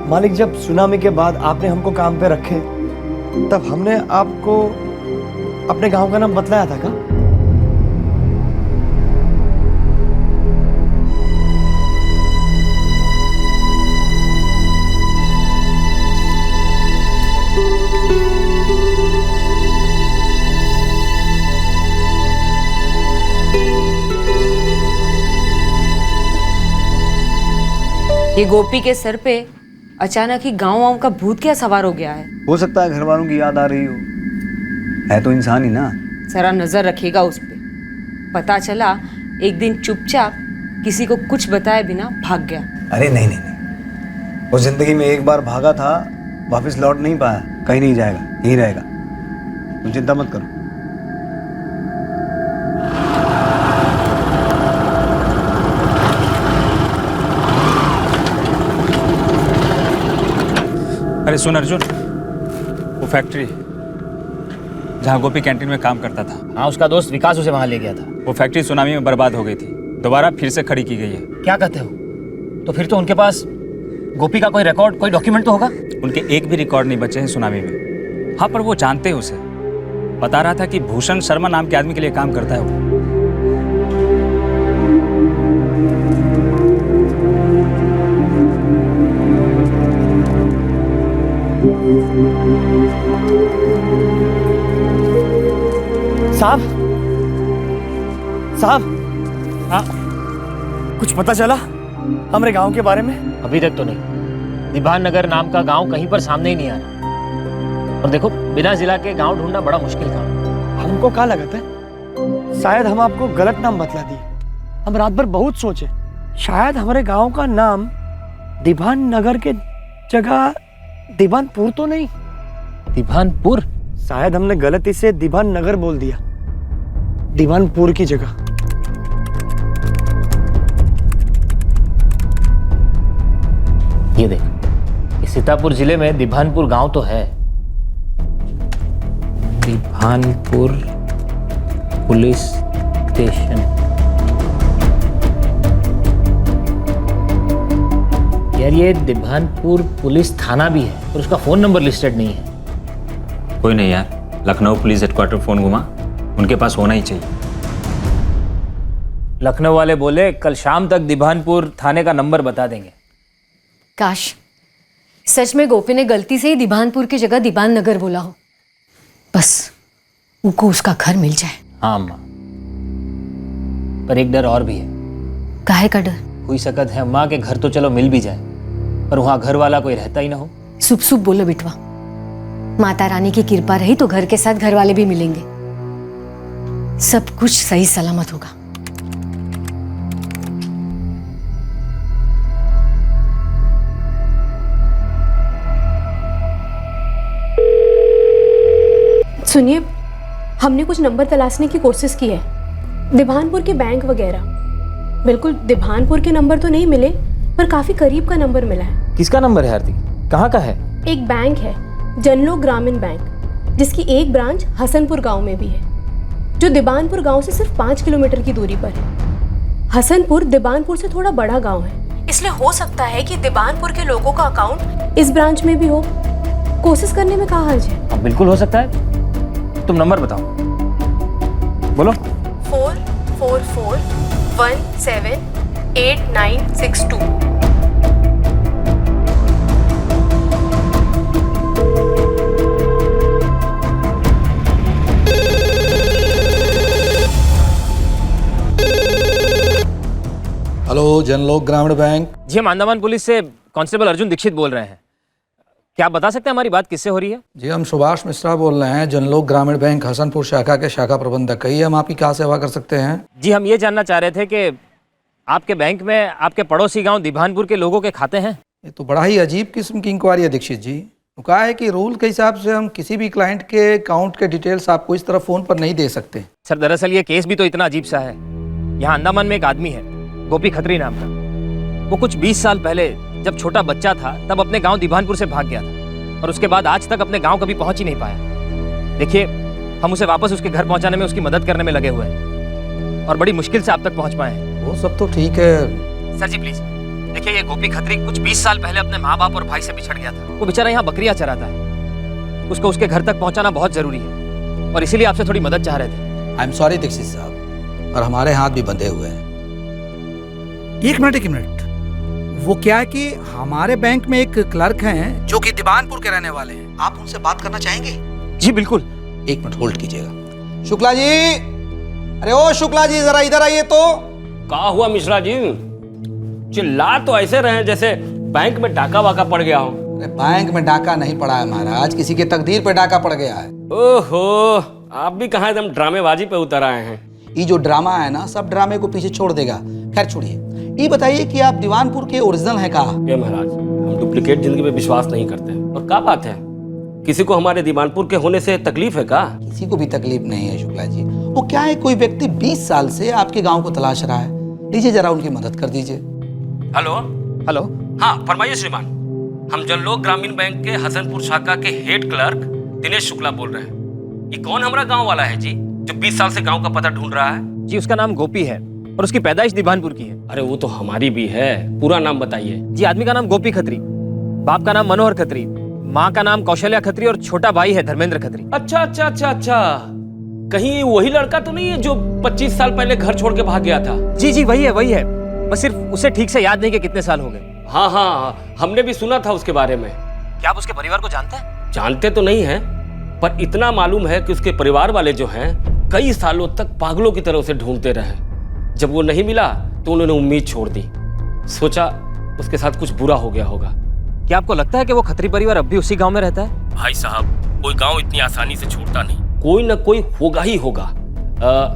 मालिक, जब सुनामी के बाद आपने हमको काम पे रखे, तब हमने आपको अपने गांव का नाम बतलाया था का? ये गोपी के सर पे अचानक ही गांव का भूत क्या सवार हो गया है? हो सकता है घर वालों की याद आ रही हो, है तो इंसान ही ना। जरा नजर रखिएगा उस पे। पता चला एक दिन चुपचाप किसी को कुछ बताए बिना भाग गया। अरे नहीं नहीं नहीं, वो जिंदगी में एक बार भागा था, वापस लौट नहीं पाया, कहीं नहीं जाएगा, यहीं रहेगा। तुम चिंता मत करो। अरे सुन अर्जुन, वो फैक्ट्री जहाँ गोपी कैंटीन में काम करता था, हाँ, उसका दोस्त विकास उसे वहां ले गया था। वो फैक्ट्री सुनामी में बर्बाद हो गई थी, दोबारा फिर से खड़ी की गई है। क्या कहते हो? तो फिर तो उनके पास गोपी का कोई रिकॉर्ड, कोई डॉक्यूमेंट तो होगा। उनके एक भी रिकॉर्ड नहीं बचे हैं सुनामी में। हाँ, पर वो जानते हैं उसे। बता रहा था कि भूषण शर्मा नाम के आदमी के लिए काम करता है वो। साहब, साहब, हाँ, कुछ पता चला हमारे गांव के बारे में? अभी तक तो नहीं। दीभान नगर नाम का गांव कहीं पर सामने ही नहीं आ रहा। और देखो, बिना जिला के गांव ढूंढना बड़ा मुश्किल काम। हमको क्या लगता है, शायद हम आपको गलत नाम बतला दिए। हम रात भर बहुत सोचे, शायद हमारे गांव का नाम दीभान नगर के जगह दीवानपुर तो नहीं। दीवानपुर? शायद हमने गलती से दीवान नगर बोल दिया, दीवानपुर की जगह। ये देख, इस सीतापुर जिले में दीवानपुर गांव तो है। Diwanpur police station. यार, ये दीवानपुर पुलिस थाना भी है और उसका फोन नंबर लिस्टेड नहीं है। कोई नहीं यार, लखनऊ पुलिस हेडक्वार्टर फोन घुमा, उनके पास होना ही चाहिए। लखनऊ वाले बोले कल शाम तक दीवानपुर थाने का नंबर बता देंगे। काश सच में गोपी ने गलती से ही दीवानपुर की जगह दीवान नगर बोला हो, बस उनको उसका घर मिल जाए। हाँ अम्मा, पर एक डर और भी है। काहे का डर? हुई सकत है अम्मा के घर तो चलो मिल भी जाए, पर वहां घर वाला कोई रहता ही ना हो। सुप सुप बोलो बिटवा, माता रानी की कृपा रही तो घर के साथ घर वाले भी मिलेंगे, सब कुछ सही सलामत होगा। सुनिए, हमने कुछ नंबर तलाशने की कोशिश की है, दिभानपुर के बैंक वगैरह। बिल्कुल दिभानपुर के नंबर तो नहीं मिले, पर काफी करीब का नंबर मिला है। किसका नंबर है आरती? कहाँ का है? एक बैंक है, जनलोक ग्रामीण बैंक, जिसकी एक ब्रांच हसनपुर गांव में भी है, जो दिबानपुर गांव से सिर्फ 5 किलोमीटर की दूरी पर है। हसनपुर दिबानपुर से थोड़ा बड़ा गांव है, इसलिए हो सकता है कि दिबानपुर के लोगों का अकाउंट इस ब्रांच में भी हो। कोशिश करने में क्या हर्ज है? अब बिल्कुल हो सकता है। तुम नंबर बताओ, बोलो। 44178962। हेलो, जनलोक ग्रामीण बैंक। जी, हम अंडमान पुलिस से कांस्टेबल अर्जुन दीक्षित बोल रहे हैं। क्या आप बता सकते हैं हमारी बात किससे हो रही है? जी, हम सुभाष मिश्रा बोल रहे हैं, जनलोक ग्रामीण बैंक हसनपुर शाखा के शाखा प्रबंधक। कहिए, हम आपकी क्या सेवा कर सकते हैं? जी, हम ये जानना चाह रहे थे कि आपके बैंक में आपके पड़ोसी गांव दिभानपुर के लोगों के खाते हैं? ये तो बड़ा ही अजीब किस्म की इंक्वायरी है दीक्षित जी। कहा है कि रूल के हिसाब से हम किसी भी क्लाइंट के अकाउंट के डिटेल्स आपको इस तरह फ़ोन पर नहीं दे सकते। सर, दरअसल ये केस भी तो इतना अजीब सा है। यहाँ अंडमान में एक आदमी है, गोपी खत्री नाम का। वो कुछ 20 साल पहले जब छोटा बच्चा था तब अपने गांव दिभानपुर से भाग गया था, और उसके बाद आज तक अपने गांव कभी पहुंच ही नहीं पाया। देखिए, हम उसे वापस उसके घर पहुंचाने में उसकी मदद करने में लगे हुए हैं, और बड़ी मुश्किल से आप तक पहुंच पाए हैं। वो सब तो ठीक है सर जी, प्लीज देखिए, ये गोपी खत्री कुछ 20 साल पहले अपने माँ बाप और भाई से बिछड़ गया था। वो बेचारा यहाँ बकरियां चराता है। उसको उसके घर तक पहुंचाना बहुत जरूरी है, और इसीलिए आपसे थोड़ी मदद चाह रहे थे। आई एम सॉरी दीक्षित साहब, और हमारे हाथ भी बंधे हुए हैं। एक मिनट, वो क्या है कि हमारे बैंक में एक क्लर्क हैं जो कि दिबानपुर के रहने वाले हैं। आप उनसे बात करना चाहेंगे? जी बिल्कुल। एक मिनट होल्ड कीजिएगा। शुक्ला जी, अरे ओ शुक्ला जी, जरा इधर आइए तो। कहा हुआ मिश्रा जी? चिल्ला तो ऐसे रहे जैसे बैंक में डाका वाका पड़ गया हो। अरे बैंक में डाका नहीं पड़ा है महाराज, किसी के तकदीर पे डाका पड़ गया है। ओहो, आप भी कहाँ एकदम ड्रामेबाजी पे उतर आए हैं। ये जो ड्रामा है ना, सब ड्रामे को पीछे छोड़ देगा। खैर छोड़िए, ये बताइए कि आप दीवानपुर के ओरिजिनल हैं कहाँ? ये महाराज, हम डुप्लीकेट जिंदगी पे विश्वास नहीं करते। और क्या बात है, किसी को हमारे दीवानपुर के होने से तकलीफ है का? किसी को भी तकलीफ नहीं है शुक्ला जी। वो क्या है, कोई व्यक्ति 20 साल से आपके गांव को तलाश रहा है। लीजिए, जरा उनकी मदद कर दीजिए। Hello hello. हाँ, फरमाइए श्रीमान। हम जनलोक ग्रामीण बैंक के हसनपुर शाखा के हेड क्लर्क दिनेश शुक्ला बोल रहे हैं। ये कौन हमारा गाँव वाला है जी, जो 20 साल से गाँव का पता ढूंढ रहा है? जी, उसका नाम गोपी है, और उसकी पैदाइश दिभानपुर की है। अरे वो तो हमारी भी है, पूरा नाम बताइए। जी, आदमी का नाम गोपी खत्री, बाप का नाम मनोहर खत्री, माँ का नाम कौशल्या खत्री, और छोटा भाई है धर्मेंद्र खत्री। अच्छा अच्छा अच्छा अच्छा, कहीं वही लड़का तो नहीं है जो 25 साल पहले घर छोड़ के भाग गया था? जी जी, वही है। बस सिर्फ उसे ठीक से याद नहीं कि कितने साल हो गए। हाँ हाँ, हमने भी सुना था उसके बारे में। क्या आप उसके परिवार को जानते हैं? जानते तो नहीं है, पर इतना मालूम है कि उसके परिवार वाले जो हैं कई सालों तक पागलों की तरह उसे ढूंढते रहे। जब वो नहीं मिला तो उन्होंने उम्मीद छोड़ दी, सोचा उसके साथ कुछ बुरा हो गया होगा। क्या आपको लगता है कि वो खत्री परिवार अब भी उसी गांव में रहता है? भाई साहब, कोई गांव इतनी आसानी से छूटता नहीं, कोई ना कोई होगा ही होगा।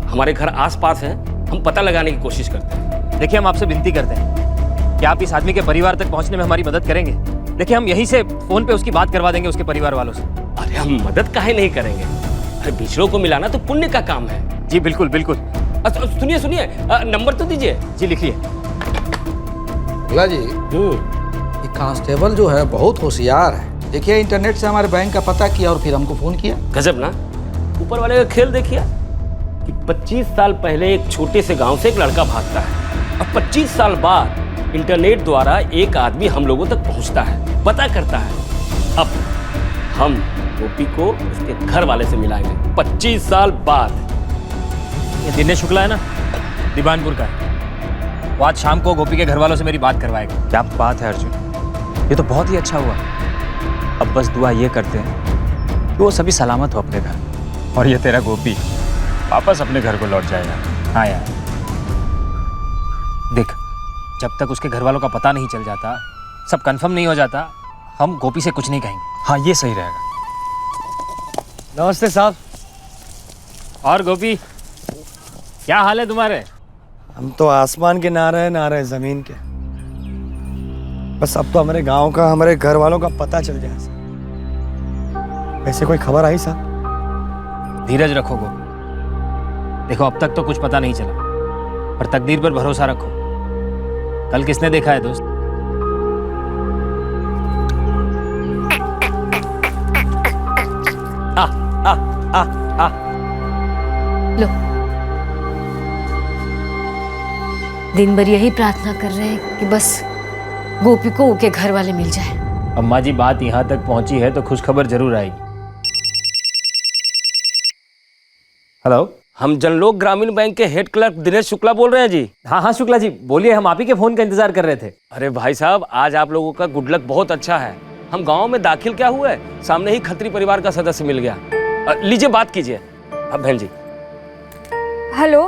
हमारे घर आसपास है, हम पता लगाने की कोशिश करते हैं। देखिए, हम आपसे विनती करते हैं कि आप इस आदमी के परिवार तक पहुंचने में हमारी मदद करेंगे। देखिए, हम यहीं से फोन पे उसकी बात करवा देंगे उसके परिवार वालों से। अरे हम मदद काहे नहीं करेंगे? अरे बिछड़ों को मिलाना तो पुण्य का काम है। जी बिल्कुल बिल्कुल। सुनिए सुनिए, नंबर तो दीजिए। जी लिखिए। शुक्ला जी, ये कांस्टेबल जो है बहुत होशियार है। देखिए, इंटरनेट से हमारे बैंक का पता किया और फिर हमको फोन किया। गजब ना, ऊपर वाले का खेल देखिए कि 25 साल पहले एक छोटे से गांव से एक लड़का भागता है, और 25 साल बाद इंटरनेट द्वारा एक आदमी हम लोगों तक पहुंचता है, पता करता है। अब हम गोपी को उसके घर वाले से मिलाएंगे 25 साल बाद। ये दिनेश शुक्ला है ना, दिबानपुर का है। वो आज शाम को गोपी के घर वालों से मेरी बात करवाएगा। क्या बात है अर्जुन, ये तो बहुत ही अच्छा हुआ। अब बस दुआ ये करते हैं कि वो सभी सलामत हो अपने घर, और ये तेरा गोपी वापस अपने घर को लौट जाएगा। हाँ यार, देख, जब तक उसके घर वालों का पता नहीं चल जाता, सब कंफर्म नहीं हो जाता, हम गोपी से कुछ नहीं कहेंगे। हाँ, ये सही रहेगा। नमस्ते साहब। और गोपी, क्या हाल है तुम्हारे? हम तो आसमान के ना रहे जमीन के। बस अब तो हमारे गांव का, हमारे घर वालों का पता चल जाए। वैसे कोई खबर आई साहब? धीरज रखो गोपी। देखो अब तक तो कुछ पता नहीं चला, पर तकदीर पर भरोसा रखो। कल किसने देखा है दोस्त? लो, दिन भर यही प्रार्थना कर रहे हैं कि बस गोपी को उनके घर वाले मिल जाए। अम्मा जी, बात यहाँ तक पहुंची है तो खुश खबर जरूर आएगी। हेलो, हम जनलोक ग्रामीण बैंक के हेड क्लर्क दिनेश शुक्ला बोल रहे हैं जी। हाँ हाँ शुक्ला जी बोलिए, हम आप ही के फोन का इंतजार कर रहे थे। अरे भाई साहब, आज आप लोगों का गुड लक बहुत अच्छा है। हम गांव में दाखिल क्या हुआ है, सामने ही खत्री परिवार का सदस्य मिल गया। लीजिए बात कीजिए। अब बहन जी। हेलो,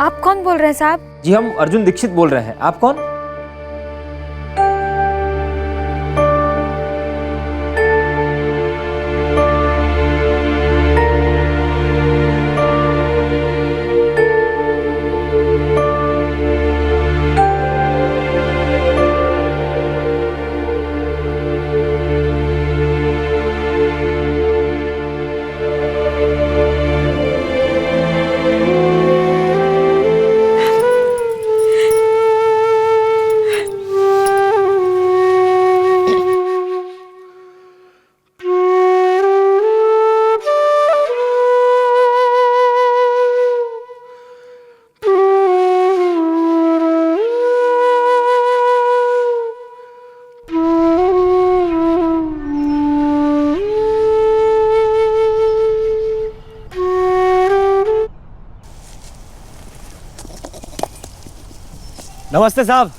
आप कौन बोल रहे हैं साहब? जी हम अर्जुन दीक्षित बोल रहे हैं। आप कौन? नमस्ते साहब।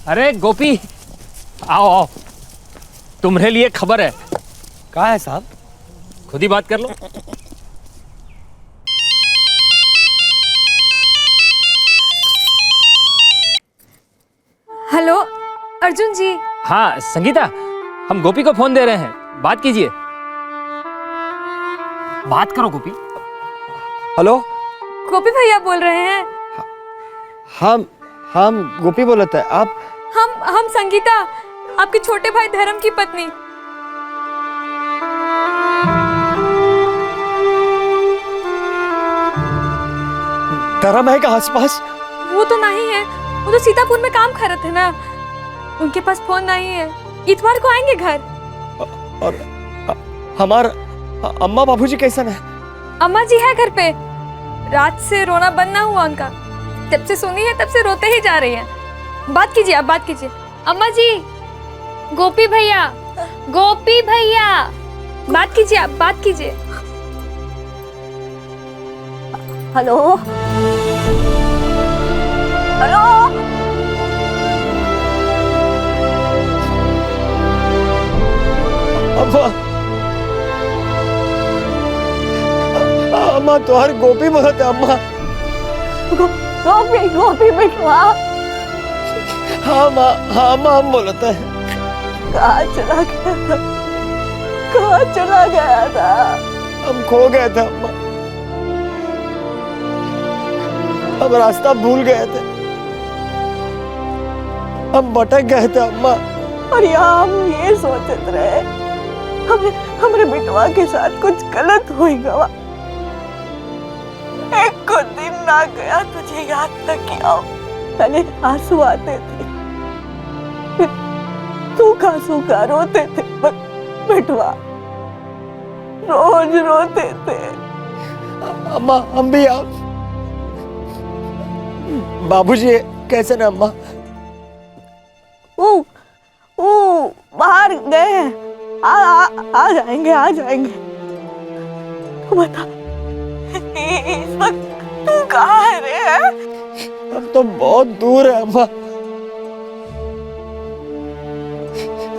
अरे गोपी, आओ आओ, तुम्हारे लिए खबर है। कहाँ है साहब? खुद ही बात कर लो। हेलो अर्जुन जी। हाँ संगीता, हम गोपी को फोन दे रहे हैं, बात कीजिए। बात करो गोपी। हेलो, गोपी भैया बोल रहे हैं? हम गोपी बोलते हैं। आप? हम संगीता, आपके छोटे भाई धर्म की पत्नी। धर्म है का आसपास? वो तो नहीं है, वो तो सीतापुर में काम कर रहे थे ना, उनके पास फोन नहीं है। इतवार को आएंगे घर। और हमारा अम्मा बाबूजी कैसन है? अम्मा जी है घर पे, रात से रोना बंद ना हुआ उनका। जब से सुनी है तब से रोते ही जा रही हैं। बात कीजिए, आप बात कीजिए। अम्मा जी, गोपी भैया, गोपी भैया, बात कीजिए, आप बात कीजिए। हेलो हेलो, अम्मा तुहार गोपी बोलते। अम्मा गोपी, गोपी बिटवा। हाँ माँ, हाँ माँ, हम बोलते हैं। कहाँ चला गया था, कहाँ चला गया था? हम खो गए थे अम्मा, हम रास्ता भूल गए थे, हम भटक गए थे अम्मा। और यहाँ हम ये सोचते रहे हमारे बिटवा के साथ कुछ गलत होगा। एक को दिन ना गया तुझे याद न किया, पहले आंसू आते थे, फिर सूखा सूखा रोते थे बिटवा, रोज रोते थे। अम्मा हम भी आप बाबूजी कैसे ना अम्मा? वो बाहर गए हैं, आ जाएंगे, आ जाएंगे। तू बता इस वक्त तू कहाँ है रे? हम तो बहुत दूर है अम्मा,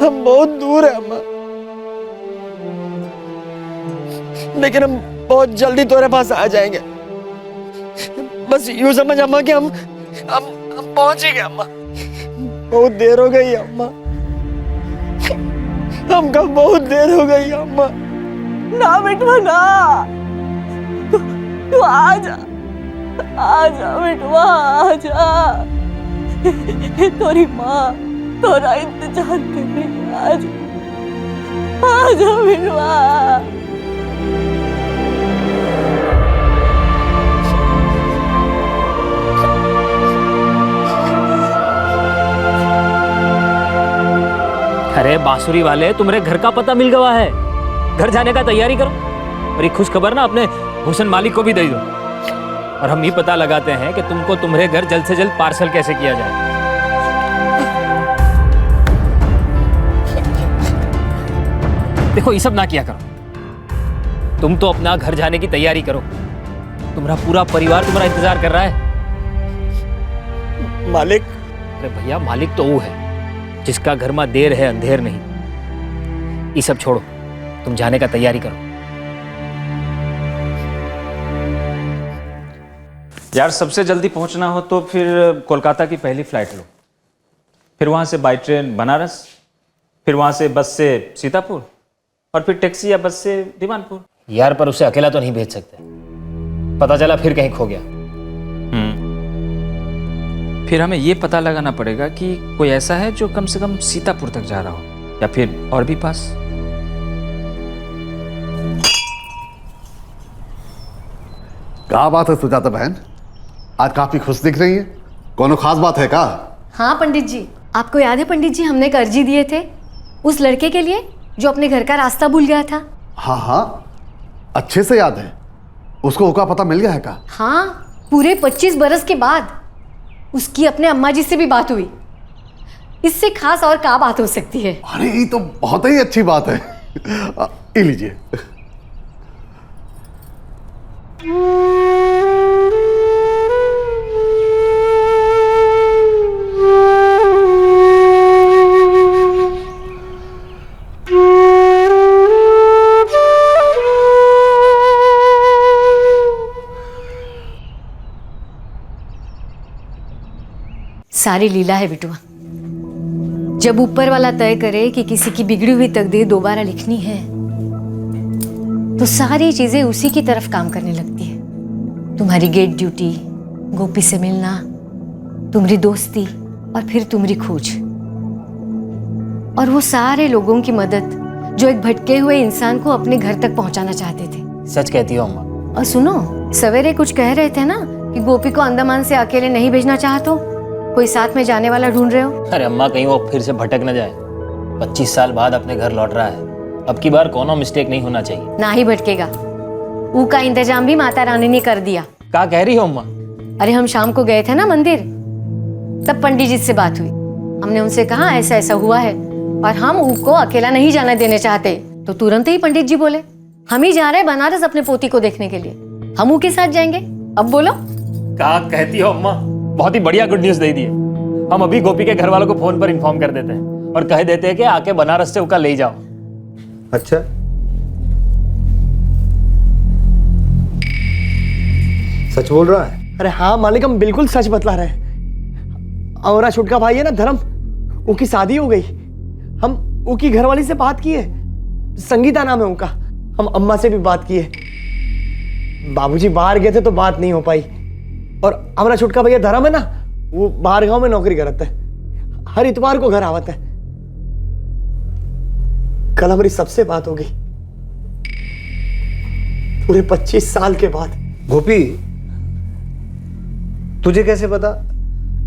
हम बहुत दूर है अम्मा, लेकिन हम बहुत जल्दी तुम्हारे पास आ जाएंगे। बस यूं समझ अम्मा कि हम पहुंच ही गए अम्मा। बहुत देर हो गई अम्मा, हमका बहुत देर हो गई अम्मा। ना बेटवा ना, तू आजा, आजा बेटवा, आजा। तोरी माँ तोरा इंतजार कर रही है, आजा, आजा बेटवा। अरे बांसुरी वाले, तुम्हारे घर का पता मिल गया है, घर जाने का तैयारी करो और ये खुश खबर ना अपने हुसन मालिक को भी दे दो और हम ये पता लगाते हैं कि तुमको तुम्हारे घर जल्द से जल्द पार्सल कैसे किया जाए। देखो ये सब ना किया करो, तुम तो अपना घर जाने की तैयारी करो, तुम्हारा पूरा परिवार तुम्हारा इंतजार कर रहा है। मालिक, अरे भैया मालिक तो वो है जिसका घर में देर है अंधेर नहीं। ये सब छोड़ो, तुम जाने का तैयारी करो। यार सबसे जल्दी पहुंचना हो तो फिर कोलकाता की पहली फ्लाइट लो, फिर वहां से बाई ट्रेन बनारस, फिर वहां से बस से सीतापुर और फिर टैक्सी या बस से दीवानपुर। यार पर उसे अकेला तो नहीं भेज सकते, पता चला फिर कहीं खो गया। फिर हमें ये पता लगाना पड़ेगा कि कोई ऐसा है जो कम से कम सीतापुर तक जा रहा हो या फिर और भी पास। क्या बात है सुजाता बहन, आज काफी खुश दिख रही है, कोनो खास बात है का? हाँ पंडित जी, आपको याद है पंडित जी हमने एक अर्जी दिए थे उस लड़के के लिए जो अपने घर का रास्ता भूल गया था। हाँ हाँ, अच्छे से याद है। उसको का पता मिल गया है का? हाँ, पूरे 25 बरस के बाद उसकी अपने अम्मा जी से भी बात हुई। इससे खास और क्या बात हो सकती है? अरे ये तो बहुत ही अच्छी बात है। ये लीजिए। सारी लीला है बिटुआ। जब ऊपर वाला तय करे कि किसी की बिगड़ी हुई तकदीर दोबारा लिखनी है तो सारी चीजें उसी की तरफ काम करने लगती है। तुम्हारी गेट ड्यूटी, गोपी से मिलना, तुम्हारी दोस्ती और फिर तुम्हारी खोज, और वो सारे लोगों की मदद जो एक भटके हुए इंसान को अपने घर तक पहुंचाना चाहते थे। सच कहती हो अम्मा। और सुनो, सवेरे कुछ कह रहे थे ना कि गोपी को अंडमान से अकेले नहीं भेजना चाहते हो, कोई साथ में जाने वाला ढूंढ रहे हो। अरे अम्मा, कहीं वो फिर से भटक न जाए। 25 साल बाद अपने घर लौट रहा है, अब की बार कोनो मिस्टेक नहीं होना चाहिए। ना ही भटकेगा, ऊ का इंतजाम भी माता रानी ने कर दिया। क्या कह रही हो अम्मा? अरे हम शाम को गए थे ना मंदिर, तब पंडित जी से बात हुई। हमने उनसे कहा ऐसा ऐसा हुआ है और हम ऊ को अकेला नहीं जाने देने चाहते, तो तुरंत ही पंडित जी बोले हम ही जा रहे हैं बनारस अपने पोती को देखने के लिए, हम ऊ के साथ जाएंगे। अब बोलो क्या कहती हो अम्मा? बहुत ही बढ़िया गुड न्यूज दे दी है। हम अभी गोपी के घर वालों को फोन पर इन्फॉर्म कर देते हैं और कह देते हैं कि आके बनारस से उका ले जाओ। अच्छा, सच बोल रहा है? अरे हाँ मालिक, हम बिल्कुल सच बतला रहे हैं। और छुटका भाई है ना धर्म, उनकी शादी हो गई। हम उनकी घरवाली से बात की है, संगीता नाम है उनका। हम अम्मा से भी बात की है। बाबूजी बाहर गए थे तो बात नहीं हो पाई। और हमारा छुटका भैया धर्म है ना, वो बाहर गांव में नौकरी करता है, हर इतवार को घर आवता है। कल हमारी सबसे बात हो गई, पूरे 25 साल के बाद। गोपी, तुझे कैसे पता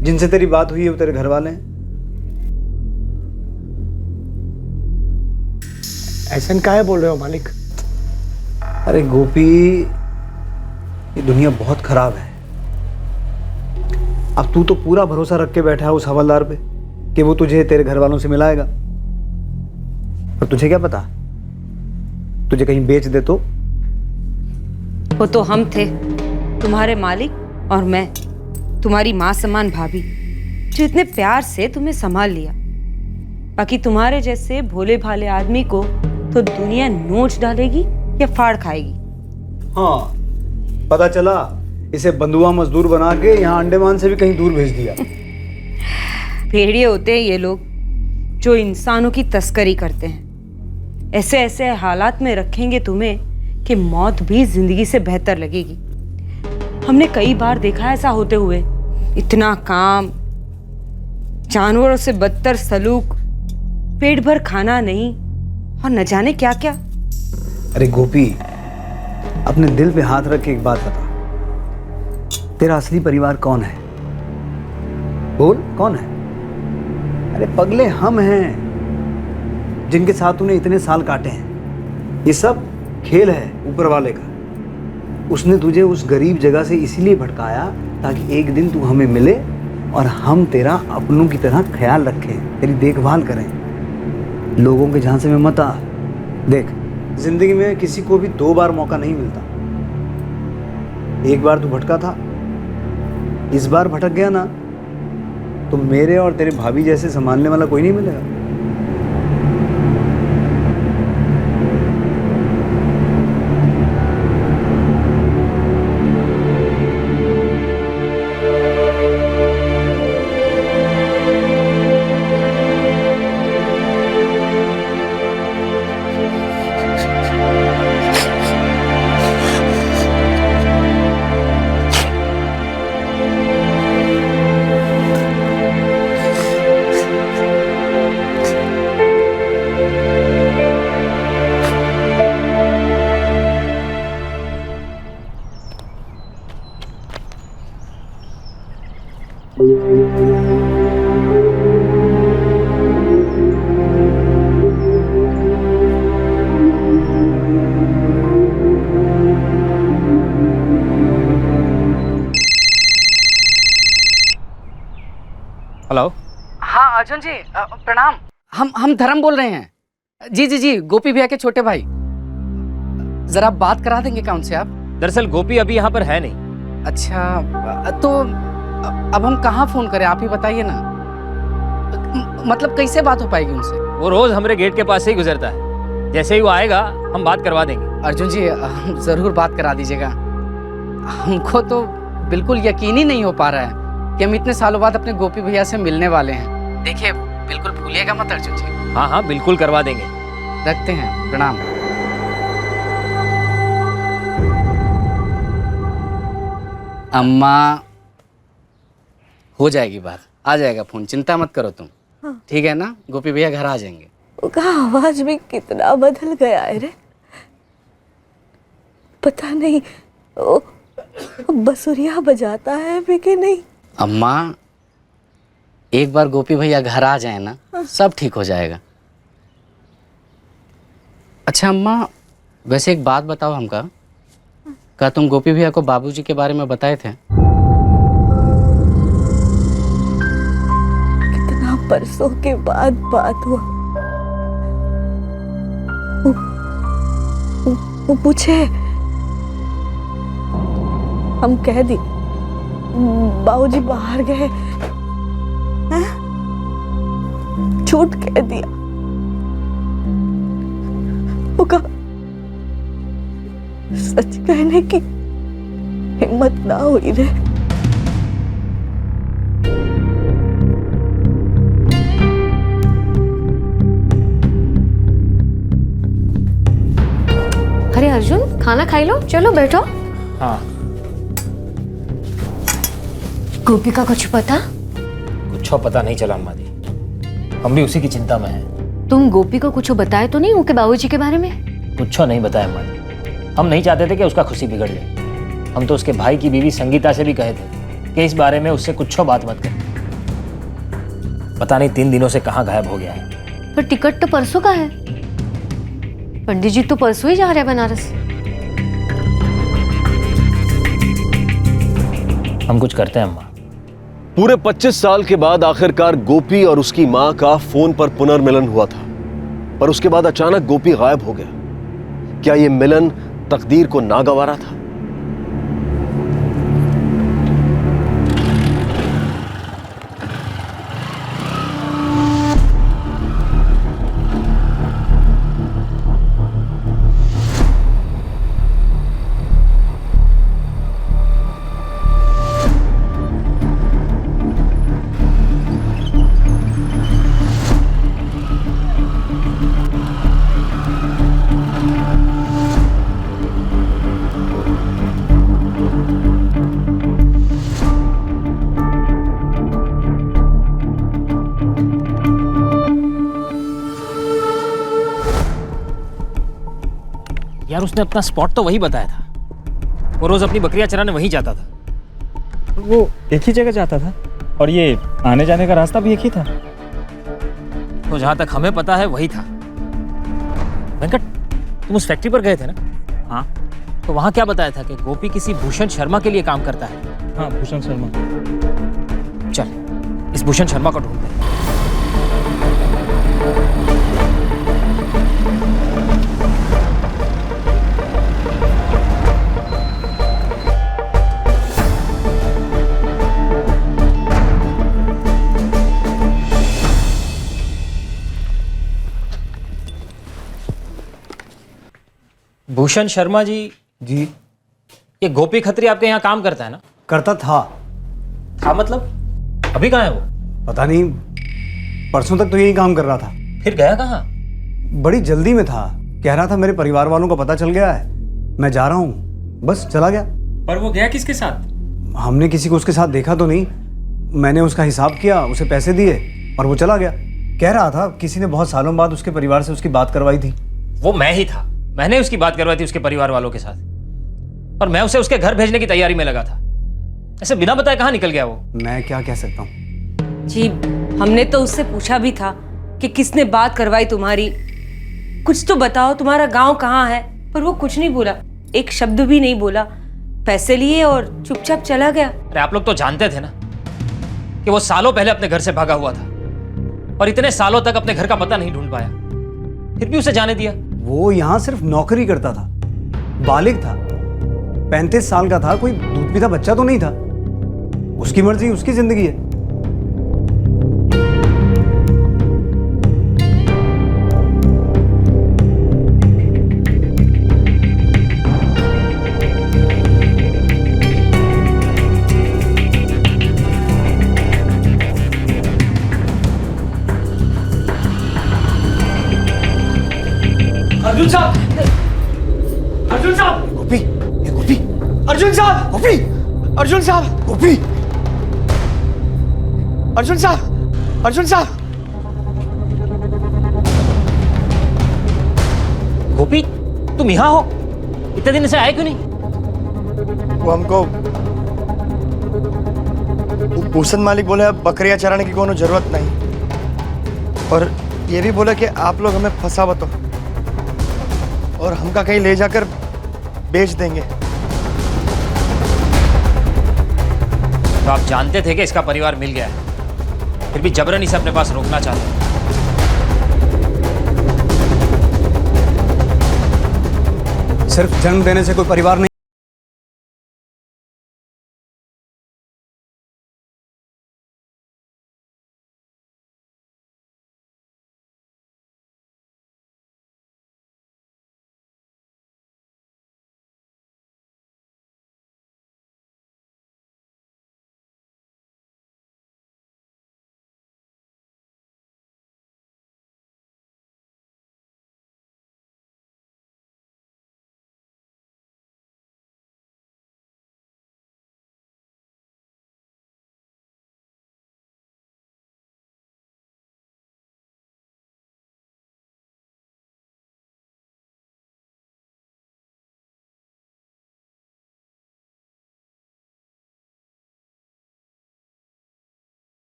जिनसे तेरी बात हुई है वो तेरे घर वाले हैं? ऐसा काहे बोल रहे हो मालिक? अरे गोपी, ये दुनिया बहुत खराब है। अब तू तो पूरा भरोसा रख के बैठा है उस हवलदार पे कि वो तुझे तेरे घर वालों से मिलाएगा, और तुझे क्या पता तुझे कहीं बेच दे तो। वो तो हम थे, तुम्हारे मालिक और मैं, तुम्हारी माँ समान भाभी, जो इतने प्यार से तुम्हें संभाल लिया। बाकी तुम्हारे जैसे भोले भाले आदमी को तो दुनिया नोच डालेगी या फाड़ खाएगी। हाँ, पता चला इसे बंधुआ मजदूर बना के यहाँ अंडमान से भी कहीं दूर भेज दिया। भेड़िए होते हैं ये लोग जो इंसानों की तस्करी करते हैं। ऐसे ऐसे हालात में रखेंगे तुम्हें कि मौत भी जिंदगी से बेहतर लगेगी। हमने कई बार देखा ऐसा होते हुए। इतना काम, जानवरों से बदतर सलूक, पेट भर खाना नहीं और न जाने क्या क्या। अरे गोपी, अपने दिल पे हाथ रख के एक बात बता, तेरा असली परिवार कौन है? बोल, कौन है? अरे पगले हम हैं। जिनके साथ तूने इतने साल काटे हैं। ये सब खेल है ऊपर वाले का। उसने तुझे उस गरीब जगह से इसीलिए भटकाया ताकि एक दिन तू हमें मिले और हम तेरा अपनों की तरह ख्याल रखें, तेरी देखभाल करें। लोगों के झांसे में मत आ। देख, जिंदगी में किसी को भी 2 बार मौका नहीं मिलता। एक बार तू भटका था, इस बार भटक गया ना तो मेरे और तेरे भाभी जैसे संभालने वाला कोई नहीं मिलेगा। हेलो। हाँ अर्जुन जी प्रणाम। हम धर्म बोल रहे हैं। जी जी जी, गोपी भैया के छोटे भाई। जरा बात करा देंगे क्या उनसे आप? दरअसल गोपी अभी यहाँ पर है नहीं। अच्छा, तो अब हम कहाँ फोन करें, आप ही बताइए ना। मतलब कैसे बात हो पाएगी उनसे? वो रोज हमारे गेट के पास से ही गुजरता है। जैसे ही वो आएगा हम बात करवा देंगे। अर्जुन जी जरूर बात करा दीजिएगा। हमको तो बिल्कुल यकीन ही नहीं हो पा रहा है कि हम इतने सालों बाद अपने गोपी भैया से मिलने वाले हैं। देखिए बिल्कुल भूलिएगा मत अर्जुन जी। हाँ हाँ बिल्कुल करवा देंगे। रखते हैं, प्रणाम। अम्मा, हो जाएगी बात, आ जाएगा फोन, चिंता मत करो तुम। हाँ। ठीक है ना, गोपी भैया घर आ जाएंगे। उसका आवाज भी कितना बदल गया है रे। पता नहीं वो बसुरिया बजाता है भी कि नहीं। अम्मा, एक बार गोपी भैया घर आ जाए ना, सब ठीक हो जाएगा। अच्छा अम्मा, वैसे एक बात बताओ हमका, क्या तुम गोपी भैया को बाबूजी के बारे में बताए थे? कितना बरसों के बाद बात हुआ। वो पूछे, हम कह दी बाबूजी बाहर गए, झूठ कह दिया। वो कहा सच कहने की हिम्मत ना हुई रे। अरे अर्जुन, खाना खाई लो, चलो बैठो। हाँ। गोपी का कुछ पता? कुछ पता नहीं चला अम्मा जी, हम भी उसी की चिंता में हैं। तुम गोपी को कुछ बताए तो नहीं उनके बाबूजी के बारे में? कुछ नहीं बताया अम्मा जी। हम नहीं चाहते थे कि उसका खुशी बिगड़ जाए। हम तो उसके भाई की बीवी संगीता से भी कहे थे कि इस बारे में उससे कुछ बात मत कर। पता नहीं 3 दिनों से कहाँ गायब हो गया है। पर टिकट तो परसों का है। पंडित जी तो परसों ही जा रहे हैं बनारस। हम कुछ करते हैं अम्मा। पूरे 25 साल के बाद आखिरकार गोपी और उसकी मां का फोन पर पुनर्मिलन हुआ था, पर उसके बाद अचानक गोपी गायब हो गया। क्या यह मिलन तकदीर को नागवारा था? यार उसने अपना स्पॉट तो वही बताया था। वो रोज अपनी बकरियां चराने वहीं जाता था। वो एक ही जगह जाता था और ये आने जाने का रास्ता भी एक ही था। तो जहां तक हमें पता है वही था। वेंकट, तुम उस फैक्ट्री पर गए थे ना? हाँ। तो वहां क्या बताया था कि गोपी किसी भूषण शर्मा के लिए काम करता है? हाँ, भूषण शर्मा। चल, इस भूषण शर्मा को ढूंढते हैं। भूषण शर्मा जी, ये गोपी खत्री आपके यहाँ काम करता है ना? करता था। मतलब अभी कहाँ है वो? पता नहीं, परसों तक तो यही काम कर रहा था। फिर गया कहाँ? बड़ी जल्दी में था, कह रहा था मेरे परिवार वालों को पता चल गया है, मैं जा रहा हूँ, बस चला गया। पर वो गया किसके साथ? हमने किसी को उसके साथ देखा तो नहीं, मैंने उसका हिसाब किया, उसे पैसे दिए और वो चला गया। कह रहा था किसी ने बहुत सालों बाद उसके परिवार से उसकी बात करवाई थी। वो मैं ही था, मैंने उसकी बात करवाई थी उसके परिवार वालों के साथ, और मैं उसे उसके घर भेजने की तैयारी में लगा था। ऐसे बिना बताए कहाँ निकल गया वो? मैं क्या कह सकता हूँ जी, हमने तो उससे पूछा भी था कि किसने बात करवाई तुम्हारी, कुछ तो बताओ, तुम्हारा गांव कहाँ है, पर वो कुछ नहीं बोला, एक शब्द भी नहीं बोला, पैसे लिए और चुपचाप चला गया। अरे आप लोग तो जानते थे ना कि वो सालों पहले अपने घर से भागा हुआ था और इतने सालों तक अपने घर का पता नहीं ढूंढ पाया, फिर भी उसे जाने दिया। वो यहाँ सिर्फ नौकरी करता था, बालिग था, 35 साल का था, कोई दूध पीता बच्चा तो नहीं था। उसकी मर्जी, उसकी जिंदगी है। अर्जुन साहब, अर्जुन साहब, गोपी, ये गोपी, अर्जुन साहब, गोपी, अर्जुन साहब, गोपी, अर्जुन साहब, अर्जुन साहब। गोपी, तुम यहाँ हो? इतने दिन से आए क्यों नहीं? वो हमको भूषण मालिक बोले अब बकरियां चराने की कोनो जरूरत नहीं, और ये भी बोले कि आप लोग हमें फंसावत हो और हमका कहीं ले जाकर बेच देंगे। तो आप जानते थे कि इसका परिवार मिल गया है, फिर भी जबरन इसे अपने पास रोकना चाहते हैं। सिर्फ जन्म देने से कोई परिवार नहीं।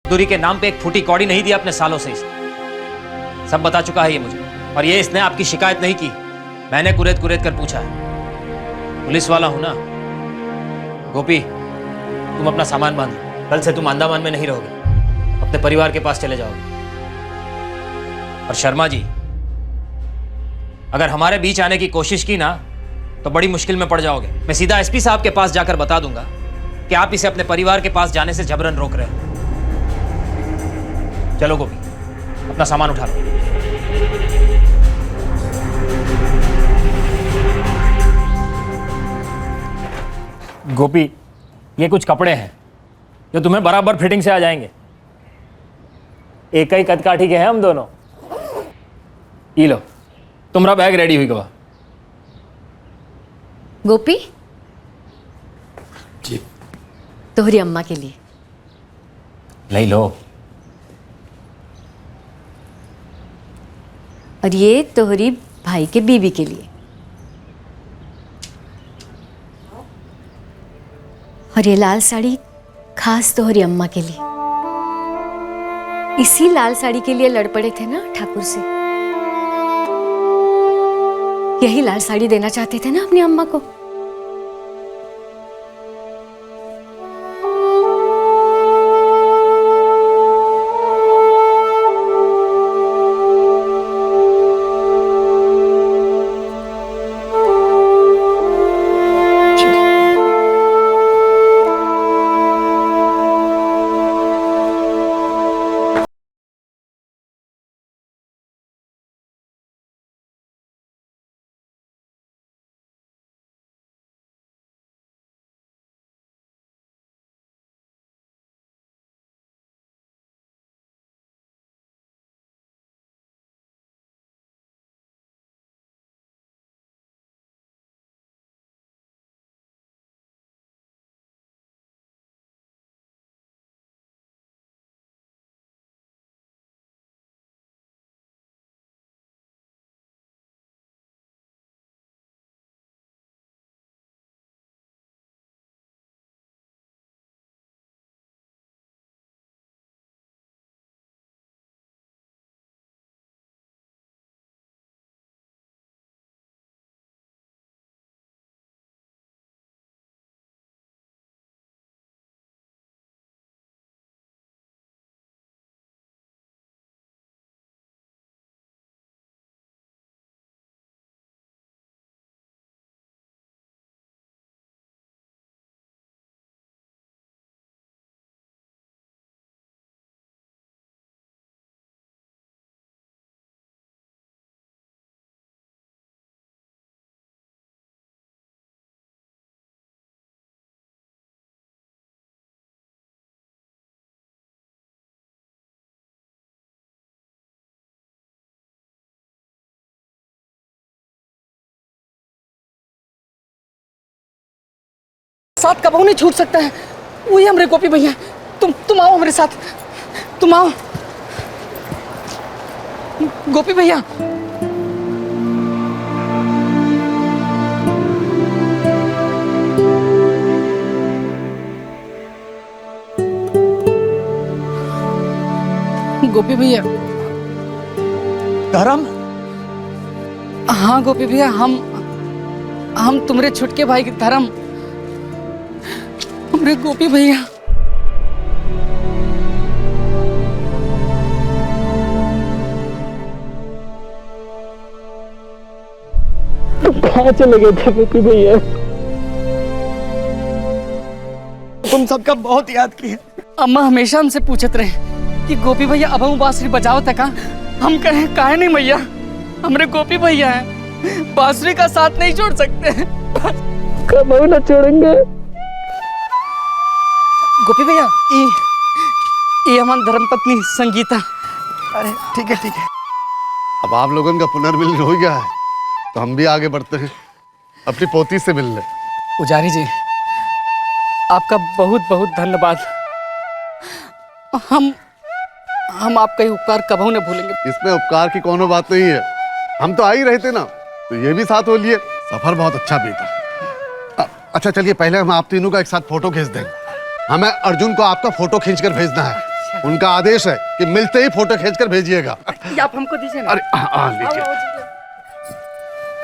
दूरी के नाम पे एक फूटी कौड़ी नहीं दिया अपने सालों से इसने। सब बता चुका है ये मुझे, और ये इसने आपकी शिकायत नहीं की, मैंने कुरेद कुरेद कर पूछा है। पुलिस वाला हूं ना। गोपी, तुम अपना सामान बांध लो, कल से तुम अंडमान में नहीं रहोगे, अपने परिवार के पास चले जाओगे। और शर्मा जी, अगर हमारे बीच आने की कोशिश की ना तो बड़ी मुश्किल में पड़ जाओगे। मैं सीधा एसपी साहब के पास जाकर बता दूंगा कि आप इसे अपने परिवार के पास जाने से जबरन रोक रहे हो। चलो गोपी, अपना सामान उठा लो। गोपी, ये कुछ कपड़े हैं जो तुम्हें बराबर फिटिंग से आ जाएंगे। एक ही कद काठी के हैं हम दोनों। ये लो, तुम्हारा बैग रेडी हुई गवा। गोपी जी, तोहरी अम्मा के लिए ले लो। और ये तोहरी भाई के बीवी के लिए। और ये लाल साड़ी खास तोहरी अम्मा के लिए। इसी लाल साड़ी के लिए लड़ पड़े थे ना ठाकुर से। यही लाल साड़ी देना चाहते थे ना अपनी अम्मा को। साथ कबहू नहीं छूट सकता है। वही हमरे गोपी भैया। तुम आओ हमारे साथ, तुम आओ गोपी भैया। गोपी भैया। धर्म? हाँ गोपी भैया, हम तुम्हारे छुटके भाई के धर्म, हमरे गोपी भैया। कहाँ चले गए थे गोपी भैया? तुम सबका बहुत याद किए। अम्मा हमेशा हमसे पूछत रहे कि गोपी भैया अब हम बांसुरी बजाओ तक। हम कहें काहे नहीं भैया, हमरे गोपी भैया हैं, बांसुरी का साथ नहीं छोड़ सकते। कबहू न छोड़ेंगे। गोपी भैया, ये हमारी धर्मपत्नी संगीता। अरे ठीक है ठीक है। अब आप लोगों का पुनर्मिलन हो गया है तो हम भी आगे बढ़ते हैं अपनी पोती से मिलने। पुजारी जी, आपका बहुत बहुत धन्यवाद। हम आपका ये उपकार कबहू न भूलेंगे। इसमें उपकार की कोनो बात नहीं है, हम तो आ ही रहे थे ना, तो ये भी साथ हो लिए। सफर बहुत अच्छा बीता। अच्छा चलिए, पहले हम आप तीनों का एक साथ फोटो खींच देंगे। हमें अर्जुन को आपका फोटो खींचकर भेजना है। उनका आदेश है कि मिलते ही फोटो खींचकर भेजिएगा। ये आप हमको दीजिए ना। अरे लीजिए।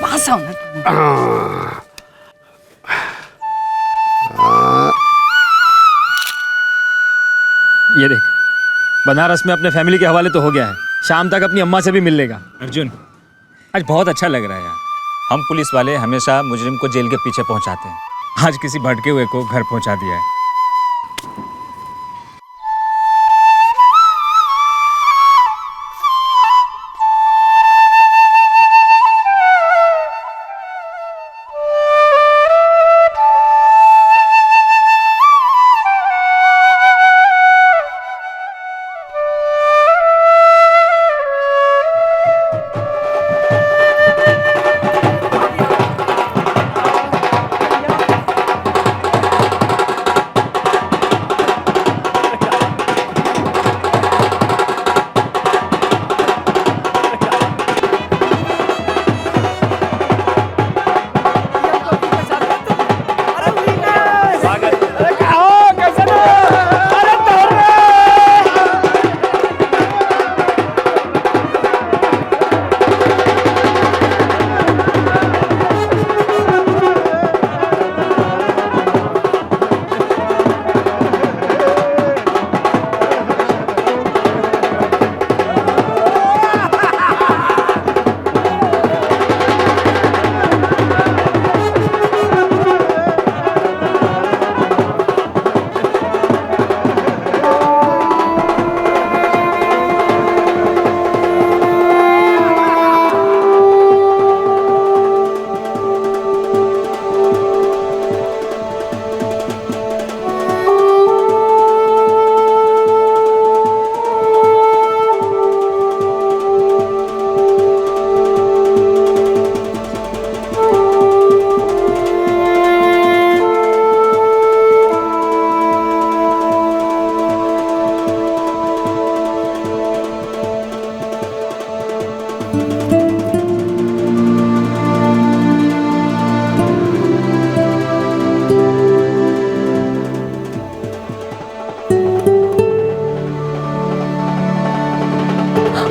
वहां से आओ ना। ये देख, बनारस में अपने फैमिली के हवाले तो हो गया है, शाम तक अपनी अम्मा से भी मिल लेगा। अर्जुन, आज बहुत अच्छा लग रहा है यार। हम पुलिस वाले हमेशा मुजरिम को जेल के पीछे पहुंचाते हैं। आज किसी भटके हुए को घर पहुंचा दिया है।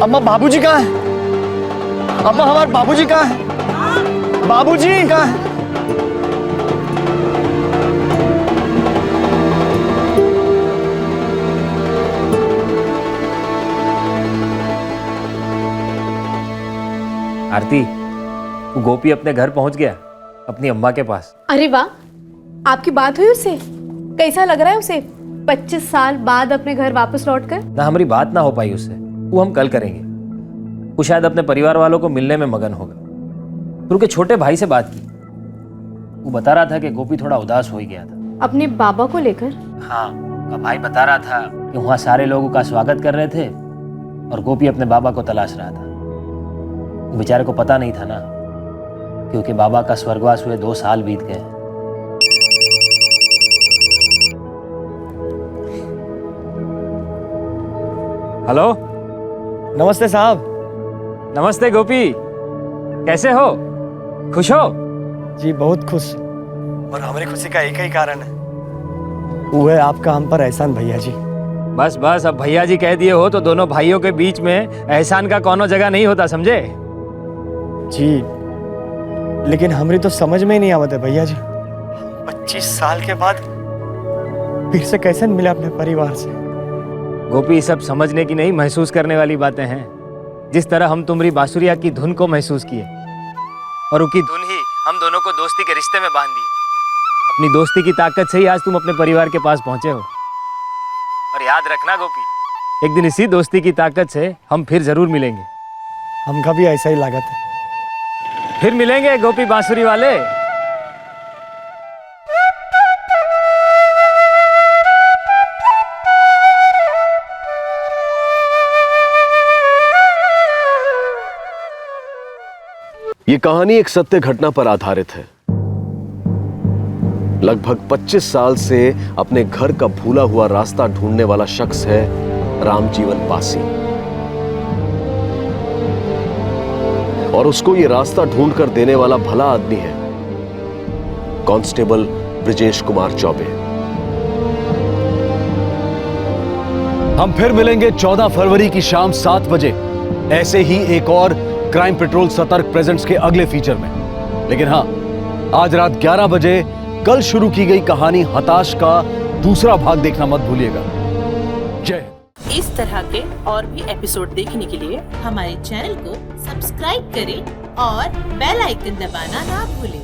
अम्मा बाबूजी कहाँ है? अम्मा हमारे बाबूजी कहाँ है? बाबूजी कहाँ है? आरती, गोपी अपने घर पहुंच गया, अपनी अम्मा के पास। अरे वाह, आपकी बात हुई उससे? कैसा लग रहा है उसे 25 साल बाद अपने घर वापस लौटकर? ना हमारी बात ना हो पाई उससे, वो हम कल करेंगे। वो शायद अपने परिवार वालों को मिलने में मगन होगा। फिर उनके छोटे भाई से बात की, वो बता रहा था कि गोपी थोड़ा उदास हो ही गया था। अपने बाबा को लेकर? हाँ, का भाई बता रहा था कि वहाँ सारे लोग उसका स्वागत कर रहे थे और गोपी अपने बाबा को तलाश रहा था। बेचारे को पता नहीं था ना, क्योंकि बाबा का स्वर्गवास हुए 2 साल बीत गए। हेलो, नमस्ते साहब। नमस्ते गोपी, कैसे हो? खुश हो? जी बहुत खुश, और हमारी खुशी का एक ही कारण है, वो है आपका हम पर एहसान भैया जी। बस बस, अब भैया जी कह दिए हो तो दोनों भाइयों के बीच में एहसान का कोनो जगह नहीं होता, समझे? जी, लेकिन हमारी तो समझ में ही नहीं आवत है भैया जी, 25 साल के बाद फिर से कैसे मिले अपने परिवार से। गोपी, सब समझने की नहीं, महसूस करने वाली बातें हैं। जिस तरह हम तुम्हारी बांसुरिया की धुन को महसूस किए और उनकी धुन ही हम दोनों को दोस्ती के रिश्ते में बांध दिए। अपनी दोस्ती की ताकत से ही आज तुम अपने परिवार के पास पहुंचे हो। और याद रखना गोपी, एक दिन इसी दोस्ती की ताकत से हम फिर जरूर मिलेंगे। हमका भी ऐसा ही लागत है। फिर मिलेंगे गोपी बांसुरी वाले। ये कहानी एक सत्य घटना पर आधारित है। लगभग 25 साल से अपने घर का भूला हुआ रास्ता ढूंढने वाला शख्स है रामजीवन पासी, और उसको ये रास्ता ढूंढ कर देने वाला भला आदमी है कांस्टेबल ब्रिजेश कुमार चौबे। हम फिर मिलेंगे 14 फरवरी की शाम 7 बजे ऐसे ही एक और क्राइम पेट्रोल सतर्क प्रेजेंट्स के अगले फीचर में। लेकिन हां, आज रात 11 बजे कल शुरू की गई कहानी हताश का दूसरा भाग देखना मत भूलिएगा। जय। इस तरह के और भी एपिसोड देखने के लिए हमारे चैनल को सब्सक्राइब करें और बेल आइकन दबाना ना भूलें।